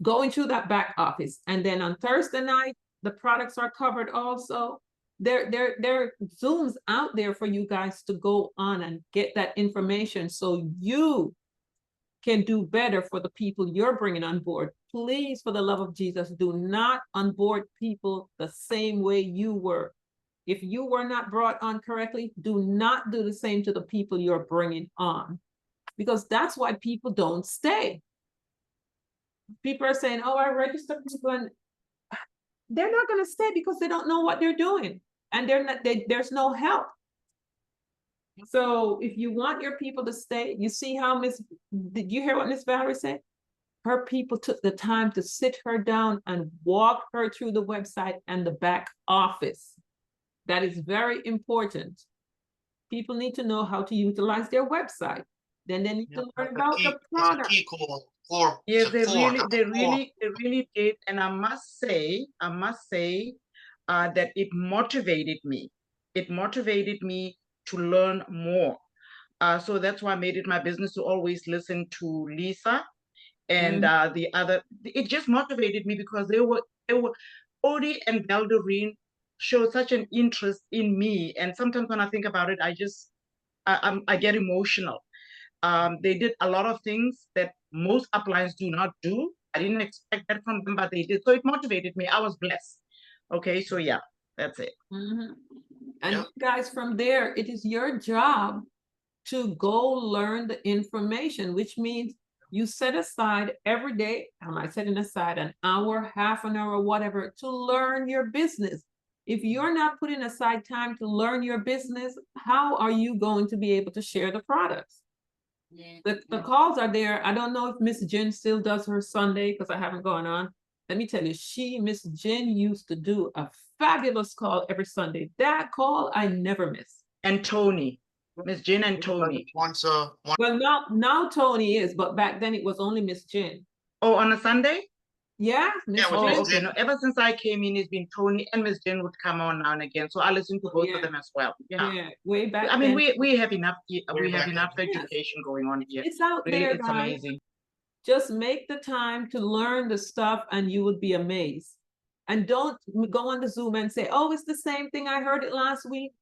going through that back office. And then on Thursday night, the products are covered also. There are Zooms out there for you guys to go on and get that information so you can do better for the people you're bringing on board. Please, for the love of Jesus, do not onboard people the same way you were. If you were not brought on correctly, do not do the same to the people you're bringing on, because that's why people don't stay. People are saying, oh, I registered people, and they're not going to stay because they don't know what they're doing, and there's no help. So if you want your people to stay, you see how did you hear what Miss Valerie said? Her people took the time to sit her down and walk her through the website and the back office. That is very important. People need to know how to utilize their website. Then they need to learn about the product. Yes, they really did. And I must say that it motivated me. It motivated me to learn more. So that's why I made it my business to always listen to Lisa and the other. It just motivated me because they were Odie and Belderine showed such an interest in me. And sometimes when I think about it, I get emotional. They did a lot of things that most uplines do not do. I didn't expect that from them, but they did. So it motivated me. I was blessed. Okay, so yeah, that's it. And guys, from there, it is your job to go learn the information, which means you set aside every day, am I setting aside an hour, half an hour, whatever, to learn your business. If you're not putting aside time to learn your business, how are you going to be able to share the products? The calls are there. I don't know if Miss Jen still does her Sunday because I haven't gone on. Let me tell you, Miss Jen used to do a fabulous call every Sunday. That call I never miss. And Tony, Miss Jen and Tony. Well, now Tony is, but back then it was only Miss Jen. Oh, on a Sunday? Yeah, Miss Yeah, with Oh, Miss Jen. okay. Jen. No, ever since I came in, it's been Tony and Miss Jen would come on now and again. So I listen to both Yeah. of them as well. Yeah. Yeah, way back I mean, then. we have enough Way back enough then. Yes. education going on here. It's out Really, there, it's guys. amazing. Just make the time to learn the stuff and you would be amazed. And don't go on the Zoom and say, oh, it's the same thing. I heard it last week.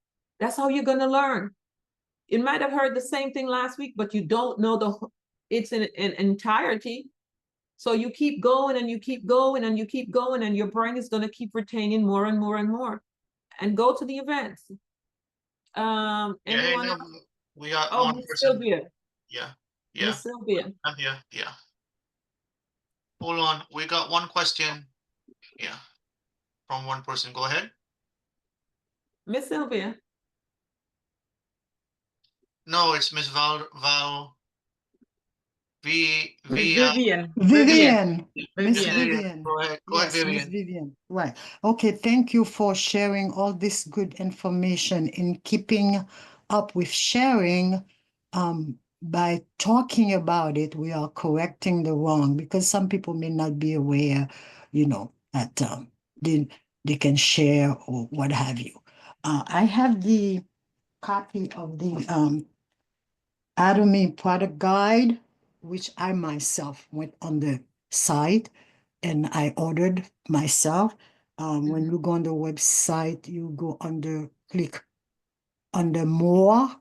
That's how you're going to learn. You might have heard the same thing last week, but you don't know it's in entirety. So you keep going and you keep going and you keep going, and your brain is going to keep retaining more and more and more. And go to the events. Yeah, hey, Anyone no, else? we got Oh, one Miss person. Sylvia. Yeah, yeah, Miss Sylvia. I'm here. Yeah. Hold on, we got one question. Yeah, from one person. Go ahead. Miss Sylvia. No, it's Miss Val Miss V Vivian. Vivian, Miss Vivian. Vivian. Go ahead, Yes, Miss Vivian. Vivian. Right. Okay, thank you for sharing all this good information. In keeping up with sharing, by talking about it, we are correcting the wrong, because some people may not be aware, that they can share or what have you. I have the copy of the Atomy product guide, which I myself went on the site and I ordered myself. When you go on the website, you go click under more,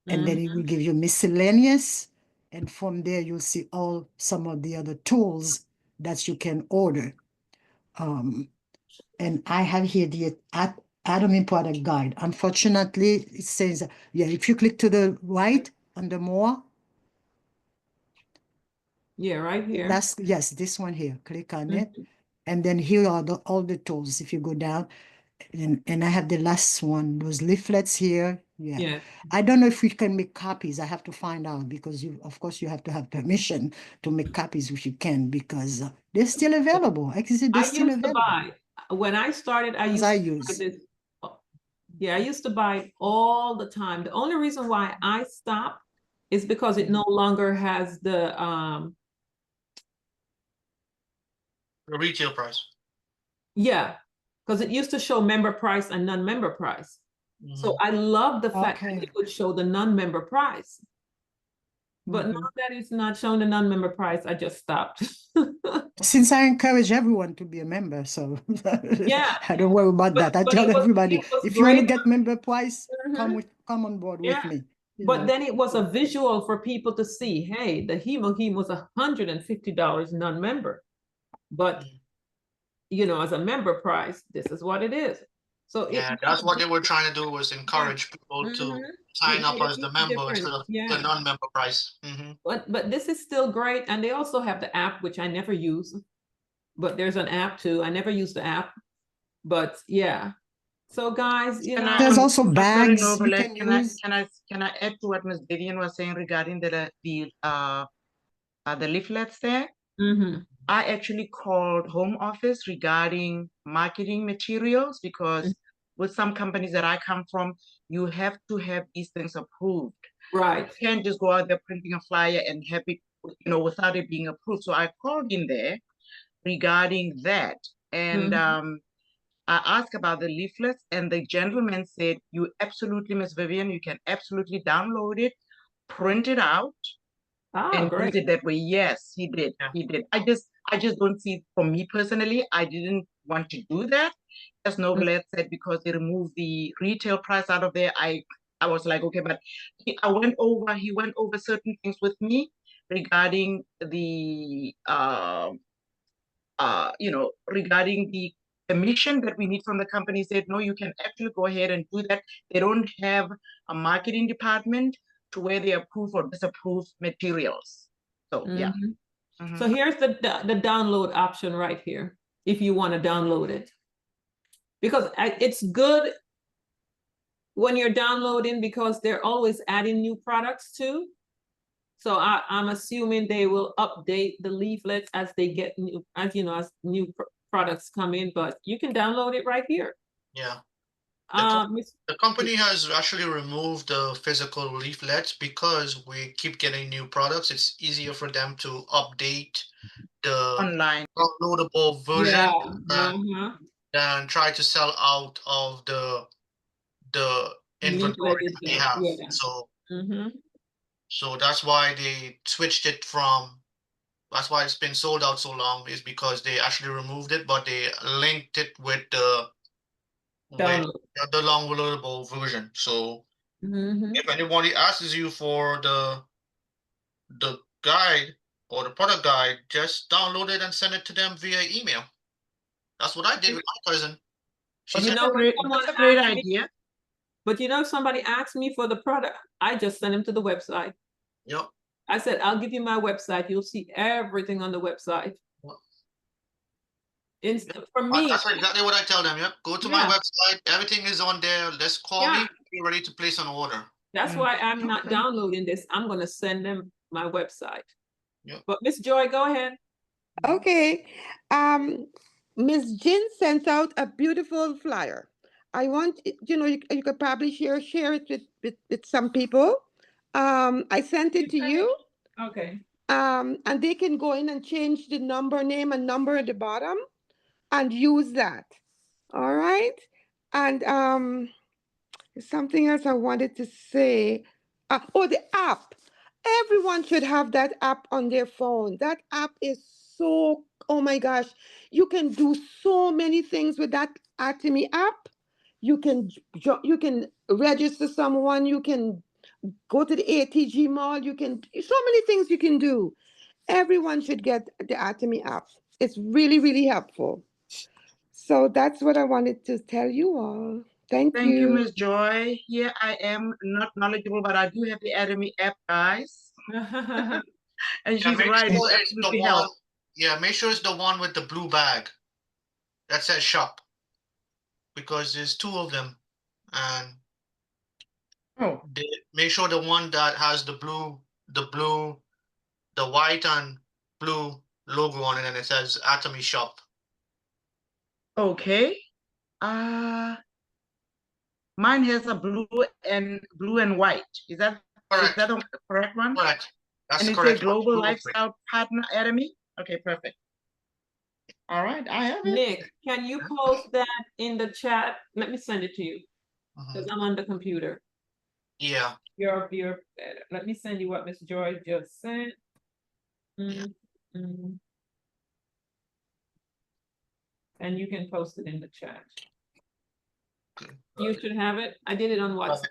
and then it will give you miscellaneous. And from there, you'll see some of the other tools that you can order. And I have here the Atomy product guide. Unfortunately, it says, yeah, if you click to the right under more, Yeah, right here. yes, this one here. Click on it. And then here are all the tools. If you go down, and I have the last one, those leaflets here. Yeah. Yeah. I don't know if we can make copies. I have to find out, because of course, you have to have permission to make copies if you can, because they're still available. Actually, they're I still used to available. buy, when I started, I Ones used I to buy use. this. Yeah, I used to buy it all the time. The only reason why I stopped is because it no longer has the retail price. yeah, because it used to show member price and non-member price. So I love the fact that it would show the non-member price. But now that it's not showing the non-member price, I just stopped. Since I encourage everyone to be a member, so Yeah. I don't worry about that. I But tell everybody, it was if you want to great. get member price, Mhm. come on board Yeah. with me. But then it was a visual for people to see, hey, the heme was $150 non-member. But as a member price, this is what it is. So Yeah, that's what they were trying to do, was encourage people to sign It up made a as the huge member difference. instead of the Yeah. non-member price. But this is still great. And they also have the app, which I never use. But there's an app too. I never use the app. But yeah. So guys, There's also bags you can use. Can I add to what Ms. Vivian was saying regarding the leaflets there? I actually called home office regarding marketing materials, because with some companies that I come from, you have to have these things approved. Right. You can't just go out there printing a flyer and have it, without it being approved. So I called in there regarding that. And I asked about the leaflets, and the gentleman said, you absolutely, Miss Vivian, you can absolutely download it, print it out, and use it that way. Yes, he did. Yeah. He did. I just don't see, for me personally, I didn't want to do that. As Novelet said, because they removed the retail price out of there, I was like, okay, but he went over certain things with me regarding the regarding the permission that we need from the company. Said, no, you can actually go ahead and do that. They don't have a marketing department to where they approve or disapprove materials. So yeah. So here's the download option right here, if you want to download it. Because it's good when you're downloading, because they're always adding new products too. So I'm assuming they will update the leaflets as they get new, as new products come in, but you can download it right here. Yeah. The company has actually removed the physical leaflets because we keep getting new products. It's easier for them to update the Online. downloadable version Yeah. than try to sell out of the inventory Leaflet is that they there, have. yeah. So that's why they switched it from. That's why it's been sold out so long, is because they actually removed it, but they linked it with the Download. downloadable version. So if anybody asks you for the guide or the product guide, just download it and send it to them via email. That's what I did with my cousin. She But said, That's a great idea. But you know, if somebody asked me for the product, I just send them to the website. yep. I said, I'll give you my website. You'll see everything on the website. For me, That's exactly what I tell them. Yep. Go to my website. Everything is on there. Just call me. Be ready to place an order. That's why I'm not downloading this. I'm going to send them my website. Yep. But Miss Joy, go ahead. Okay. Miss Jin sent out a beautiful flyer. I want, you could probably share it with some people. I sent it to you. Okay. And they can go in and change the name and number at the bottom and use that. All right. And something else I wanted to say. The app. Everyone should have that app on their phone. That app is so, oh my gosh, you can do so many things with that Atomy app. You can register someone. You can go to the ATG mall. You can so many things you can do. Everyone should get the Atomy app. It's really, really helpful. So that's what I wanted to tell you all. Thank Thank you, you. Miss Joy. Here I am not knowledgeable, but I do have the Atomy app, guys. And she's right. It's absolutely help. Yeah, make sure it's the one with the blue bag that says shop, because there's two of them, and make sure the one that has the white and blue logo on it, and it says Atomy shop. Okay. Mine has a blue and white. Is that the correct one? Correct. That's and the correct one. Global one. Lifestyle Partner Atomy. Okay, perfect. All right, I have it. Nick, can you post that in the chat? Let me send it to you because I'm on the computer. Yeah. Let me send you what Miss Joy just sent. And you can post it in the chat. You should have it. I did it on WhatsApp.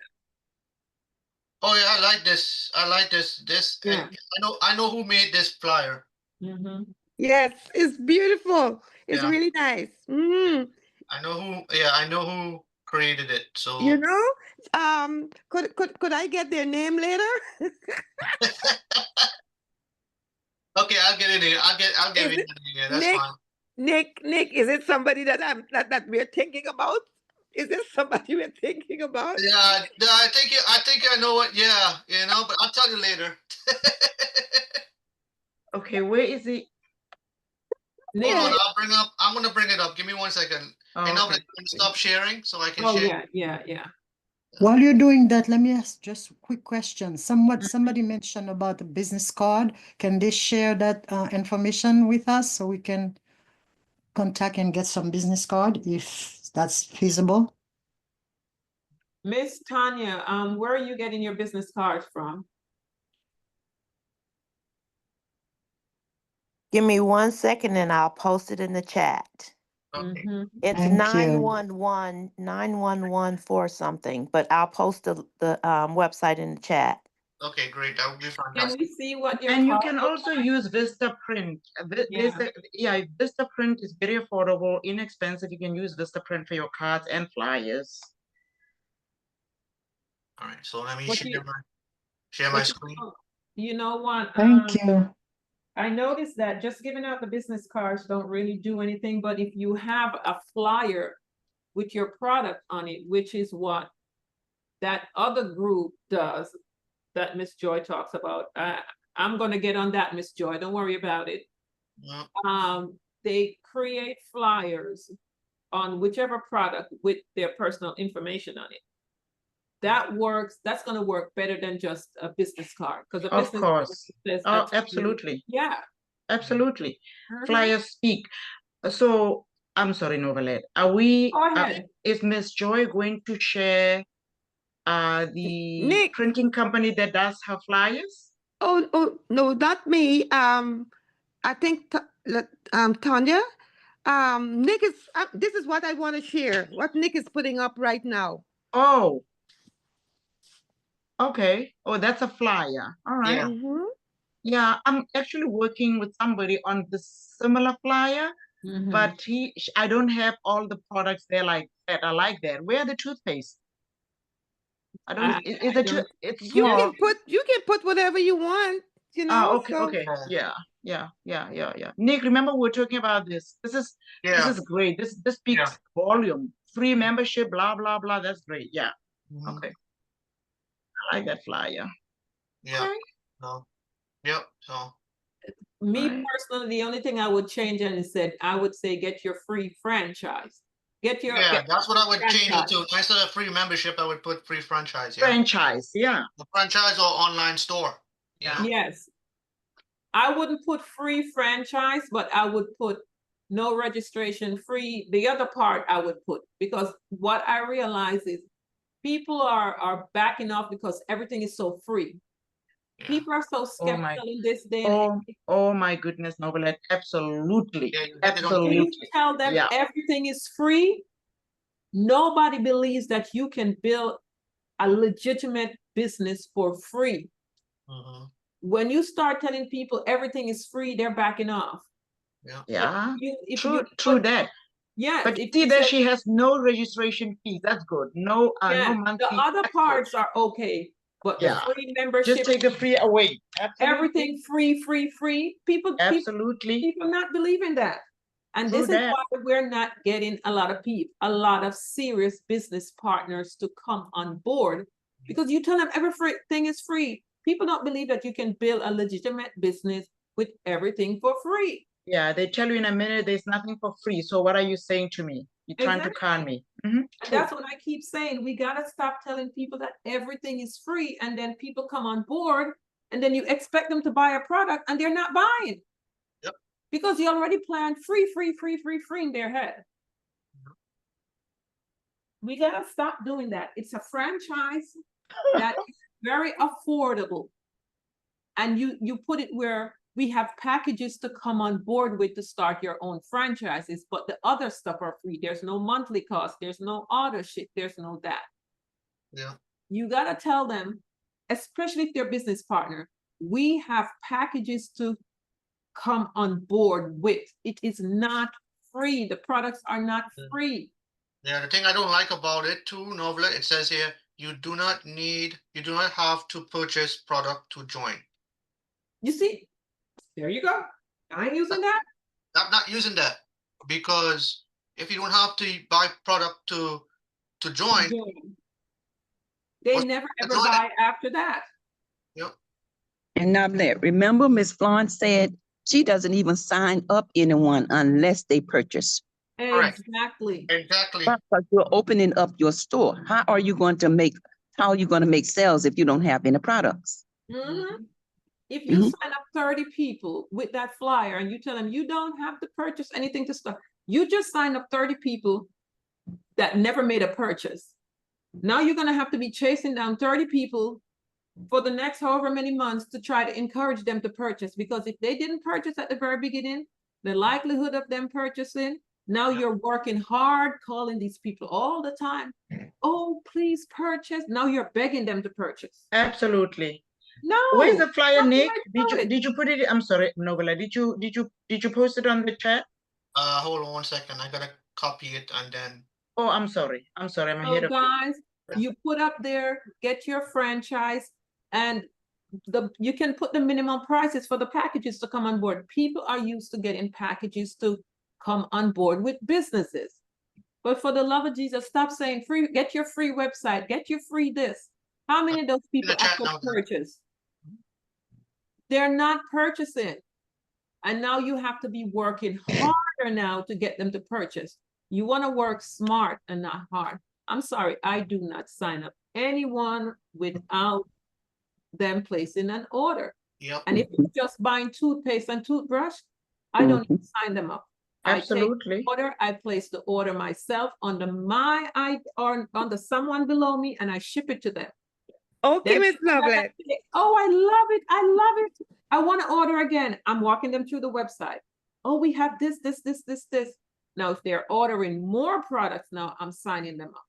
Oh yeah, I like this. I like this. Yeah. I know who made this flyer. Yes, it's beautiful. It's really nice. I know who created it. So could I get their name later? Okay, I'll get it in. I'll get it in. Yeah, that's fine. Nick, is it somebody that we're thinking about? Is this somebody we're thinking about? Yeah, I think I know what. Yeah, but I'll tell you later. Okay, where is it? Hold on, I'm gonna bring it up. Give me 1 second. Stop sharing so I can share. Yeah. While you're doing that, let me ask just a quick question. Somebody mentioned about the business card. Can they share that information with us so we can contact and get some business card if that's feasible? Miss Tanya, where are you getting your business cards from? Give me 1 second and I'll post it in the chat. Okay. It's 911 something, but I'll post the website in the chat. Okay, great. That would be fantastic. Can we see what your And you can also use Vista Print. Vista Print is very affordable, inexpensive. You can use Vista Print for your cards and flyers. All right, so let me share my screen. You know what? Thank you. I noticed that just giving out the business cards don't really do anything, but if you have a flyer with your product on it, which is what that other group does that Miss Joy talks about, I'm going to get on that, Miss Joy. Don't worry about it. They create flyers on whichever product with their personal information on it. That works, that's gonna work better than just a business card, because a Of business card course. says Oh, Atomy. absolutely. Yeah. Absolutely. Mhm. Flyers speak. So I'm sorry, Novelet. Are we, Go ahead. is Miss Joy going to share the Nick. printing company that does her flyers? Oh, no, not me. I think Tanya. Nick is. This is what I want to share. What Nick is putting up right now. Oh, okay. Oh, that's a flyer. All right. Yeah. Mhm. Yeah, I'm actually working with somebody on the similar flyer, Mhm. but I don't have all the products there like that are like that. Where are the toothpaste? I don't. I Is it? don't- It's You small. can put whatever you want. You know. Okay, So okay. Yeah. Nick, remember we were talking about this. This Yeah. is great. This speaks volume. Free membership, blah blah blah. That's great. Yeah. Mhm. Okay. I like that flyer. Yeah. Okay. So, yep. So, Me Right. personally, the only thing I would change and said, I would say get your free franchise. Get your yeah, get that's what I would change it franchise. to. Instead of free membership, I would put free franchise. Yeah. Franchise. Yeah. The franchise or online store. Yeah. Yes. I wouldn't put free franchise, but I would put no registration free. The other part I would put, because what I realize is people are backing off because everything is so free. Yeah. People are so Oh my. skeptical in this day and age. Oh my goodness, Novelet. Absolutely. Yeah, you get it on When you Absolutely. tell them Yeah. everything is free, nobody believes that you can build a legitimate business for free. Mhm. When you start telling people everything is free, they're backing off. Yeah. Yeah. If True. you True put, that. yes, But if see you that say, she has no registration fees. That's good. No, no yeah, the monthly. other That's good. parts are okay, but the Yeah. free Just membership, take the free away. Absolutely. everything free. People Absolutely. not believing that. And True this is that. why we're not getting a lot of people, a lot of serious business partners to come on board, because you tell them everything is free. People don't believe that you can build a legitimate business with everything for free. Yeah, they tell you in a minute there's nothing for free. So what are you saying to me? You're trying to con me. And True. that's what I keep saying. We gotta stop telling people that everything is free, and then people come on board, and then you expect them to buy a product and they're not buying. Yep. Because you already planned free in their head. We gotta stop doing that. It's a franchise that is very affordable. And you put it where we have packages to come on board with to start your own franchises, but the other stuff are free. There's no monthly cost, there's no auto ship, there's no that. Yeah. You gotta tell them, especially if they're business partner, we have packages to come on board with. It is not free. The products are not free. Yeah, the thing I don't like about it too, Novlet, it says here, you do not have to purchase product to join. You see, there you go. I ain't using that. I'm not using that because if you don't have to buy product to join, They what's never the ever join it? buy after that. Yep. And now that, remember Miss Florence said she doesn't even sign up anyone unless they purchase. Correct. Exactly. Exactly. Because you're opening up your store. How are you going to make sales if you don't have any products? Mhm. If you sign up 30 people with that flyer and you tell them you don't have to purchase anything to start, you just signed up 30 people that never made a purchase. Now you're gonna have to be chasing down 30 people for the next however many months to try to encourage them to purchase, because if they didn't purchase at the very beginning, the likelihood of them purchasing, now you're working hard, calling these people all the time. Oh, please purchase. Now you're begging them to purchase. Absolutely. No. Where's the flyer, that's the Nick? way to do it. Did you put it? I'm sorry, Novella. Did you post it on the chat? Hold on 1 second. I gotta copy it and then. Oh, I'm sorry. I'm ahead So of you. guys, you put up there, get your franchise, and you can put the minimum prices for the packages to come on board. People are used to getting packages to come on board with businesses. But for the love of Jesus, stop saying free, get your free website, get your free this. How many of those people actually purchase? They're not purchasing. And now you have to be working harder now to get them to purchase. You want to work smart and not hard. I'm sorry, I do not sign up anyone without them placing an order. Yep. And if you're just buying toothpaste and toothbrush, I don't even sign them up. Absolutely. I take the order, I place the order myself under my or under someone below me, and I ship it to them. Okay, Then Miss Lovelet. oh, I love it. I love it. I want to order again. I'm walking them through the website. Oh, we have this. Now, if they're ordering more products now, I'm signing them up.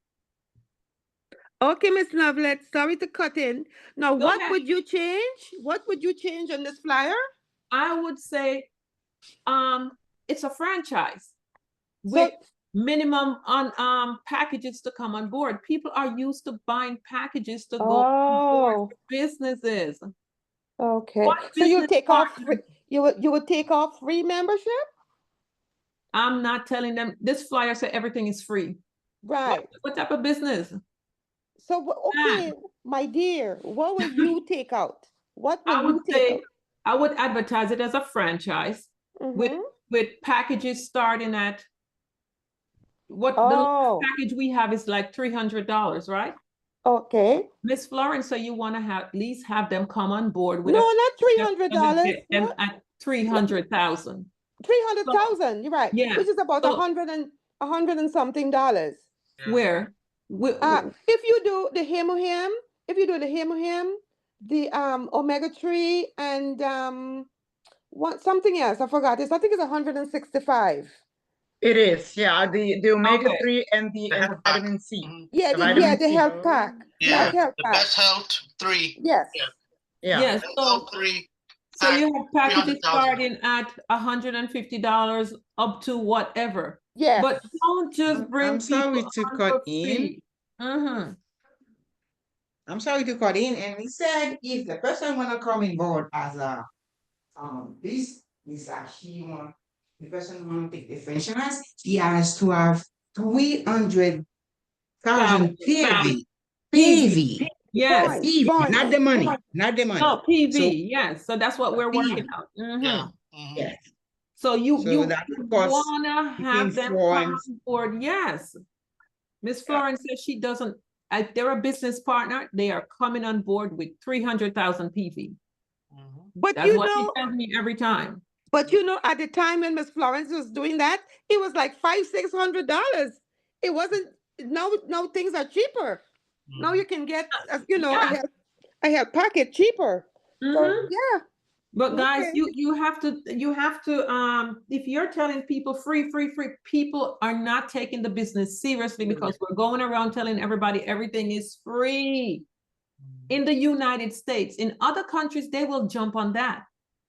Okay, Miss Lovelet, sorry to cut in. Now, Go what ahead. would you change? What would you change on this flyer? I would say it's a franchise So, with minimum on packages to come on board. People are used to buying packages to go on board oh, for businesses. okay. What So you'll business take off partner- you would take off free membership? I'm not telling them this flyer said everything is free. Right. What type of business? So okay, my dear, what will you take out? What will I would you take say out? I would advertise it as a franchise with packages starting at what the lowest package we have is like $300, right? Okay. Miss Florence, so you want to at least have them come on board with No, a not $300. them What? at 300,000. 300,000, you're right. Yeah. Which is about So- a hundred and something dollars. Where? If you do the Hemohem, the omega-3 and what something else, I forgot. I think it's 165. It is, yeah. The omega-3 and the The health pack. vitamin C. Yeah, The the vitamin C. health pack. Yeah. That health The pack. best health 3. Yes. Yeah. Yeah. Yes. Best So, health 3. so you have packages 300,000. starting at $150 up to whatever. Yes. But don't just bring I'm sorry people to on cut for in. free. Mhm. I'm sorry to cut in, and he said if the person wanna come on board as a this he want the person wanna take the franchise, he has to have 300,000 PV. PV. Yes. PV, not the money, not the money. No, PV, So, yes. So that's what we're working out. Mhm. Yeah. yes. So you that would cost wanna have them come on board, yes. Miss Florence says she doesn't, if they're a business partner, they are coming on board with 300,000 PV. But That's what she tells me every time. But at the time when Miss Florence was doing that, it was like $500-600. It wasn't. Now things are cheaper. Now you can get a health packet cheaper. So yeah. But guys, Okay. you have to if you're telling people free, people are not taking the business seriously because we're going around telling everybody everything is free. In the United States, in other countries, they will jump on that.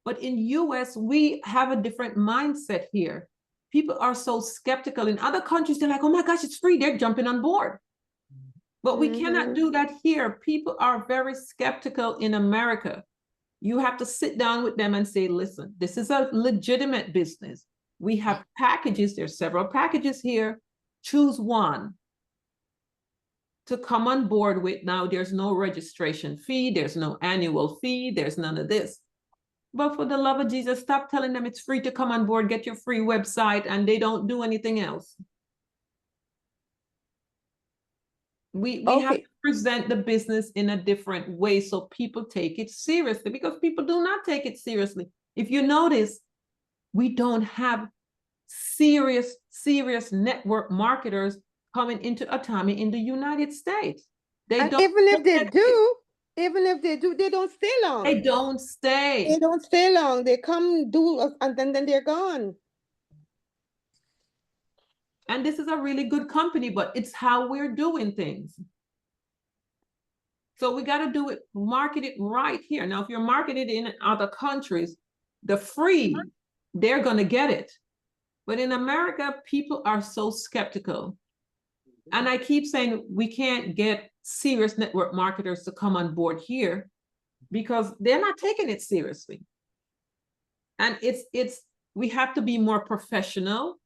But in US, we have a different mindset here. People are so skeptical. In other countries, they're like, oh my gosh, it's free. They're jumping on board. But we cannot do that here. People are very skeptical in America. You have to sit down with them and say, listen, this is a legitimate business. We have packages. There's several packages here. Choose one to come on board with. Now, there's no registration fee. There's no annual fee. There's none of this. But for the love of Jesus, stop telling them it's free to come on board, get your free website, and they don't do anything else. We have to present the business in a different way so people take it seriously, because people do not take it seriously. If you notice, we don't have serious network marketers coming into Atomy in the United States. Even if they do, they don't stay long. They don't stay. They don't stay long. They come, do, and then they're gone. And this is a really good company, but it's how we're doing things. So we got to do it, market it right here. Now, if you're marketed in other countries, the free, they're going to get it. But in America, people are so skeptical. And I keep saying we can't get serious network marketers to come on board here because they're not taking it seriously. And we have to be more professional.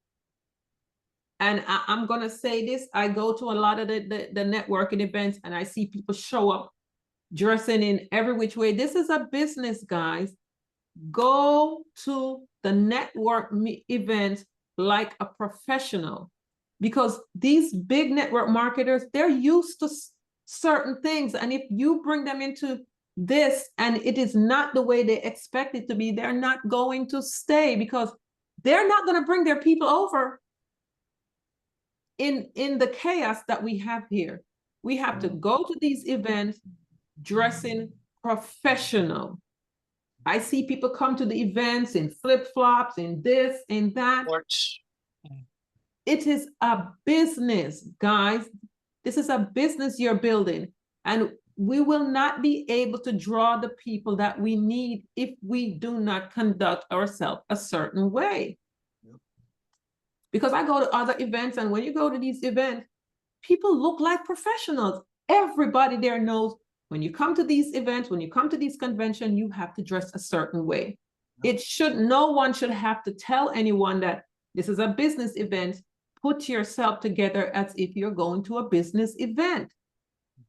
And I'm going to say this, I go to a lot of the networking events and I see people show up dressing in every which way. This is a business, guys. Go to the network events like a professional, because these big network marketers, they're used to certain things. And if you bring them into this and it is not the way they expect it to be, they're not going to stay, because they're not going to bring their people over in the chaos that we have here. We have to go to these events dressing professional. I see people come to the events in flip-flops, in this, in that. It is a business, guys. This is a business you're building. And we will not be able to draw the people that we need if we do not conduct ourselves a certain way. Yep. Because I go to other events, and when you go to these events, people look like professionals. Everybody there knows when you come to these events, when you come to these conventions, you have to dress a certain way. Yep. No one should have to tell anyone that this is a business event. Put yourself together as if you're going to a business event.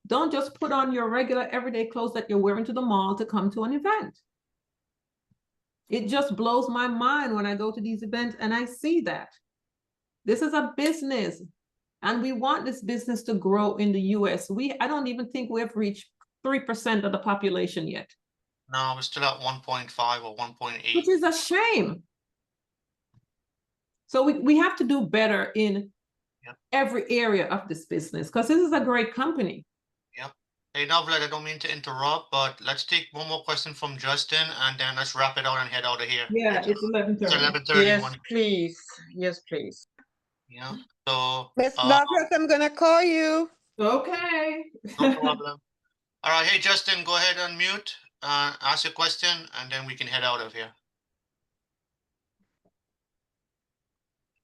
Don't just put on your regular everyday clothes that you're wearing to the mall to come to an event. It just blows my mind when I go to these events and I see that. This is a business, and we want this business to grow in the US. I don't even think we've reached 3% of the population yet. No, we're still at 1.5 or 1.8. Which is a shame. So we have to do better in every area of this business, because this is a great company. Yep. Hey, Novlet, I don't mean to interrupt, but let's take one more question from Justin, and then let's wrap it out and head out of here. Yeah, it's 11:30. It's 11:30. Yes, please. Yes, please. Yeah. So. Miss Lovelace, I'm gonna call you. Okay. No problem. All right. Hey, Justin, go ahead and unmute. Ask your question, and then we can head out of here.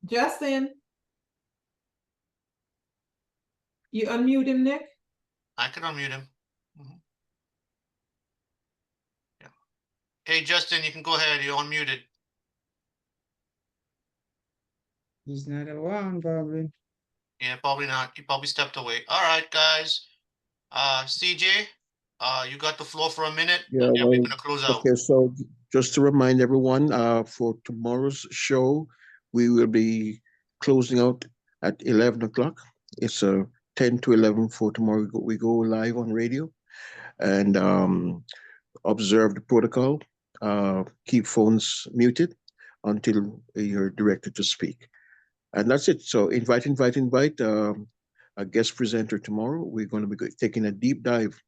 Justin. You unmute him, Nick? I can unmute him. Mm-hmm. Yeah. Hey, Justin, you can go ahead. You're unmuted. He's not around, probably. Yeah, probably not. He probably stepped away. All right, guys. CJ, you got the floor for a minute. Yeah, and then we're well, gonna close out. okay, so just to remind everyone, for tomorrow's show, we will be closing out at 11 o'clock. It's 10 to 11 for tomorrow. We go live on radio, and observe the protocol. Keep phones muted until you're directed to speak. And that's it. So invite. A guest presenter tomorrow. We're going to be taking a deep dive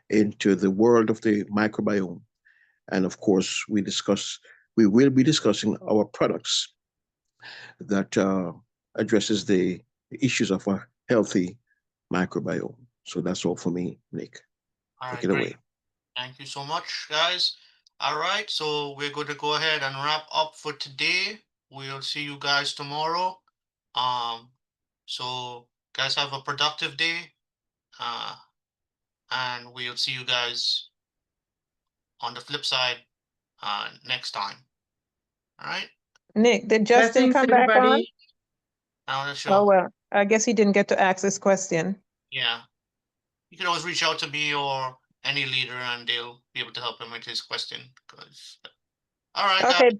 into the world of the microbiome. And of course, we will be discussing our products that addresses the issues of a healthy microbiome. So that's all for me, Nick. Take it away. Thank you so much, guys. All right, so we're going to go ahead and wrap up for today. We'll see you guys tomorrow. So guys, have a productive day. And we'll see you guys on the flip side next time. All right. Nick, did Justin Blessings, come back on? everybody. Now that's sure. Oh, well, I guess he didn't get to ask this question. Yeah. You can always reach out to me or any leader, and they'll be able to help him with his question. All right, Okay. guys.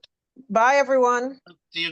Bye, everyone. See you.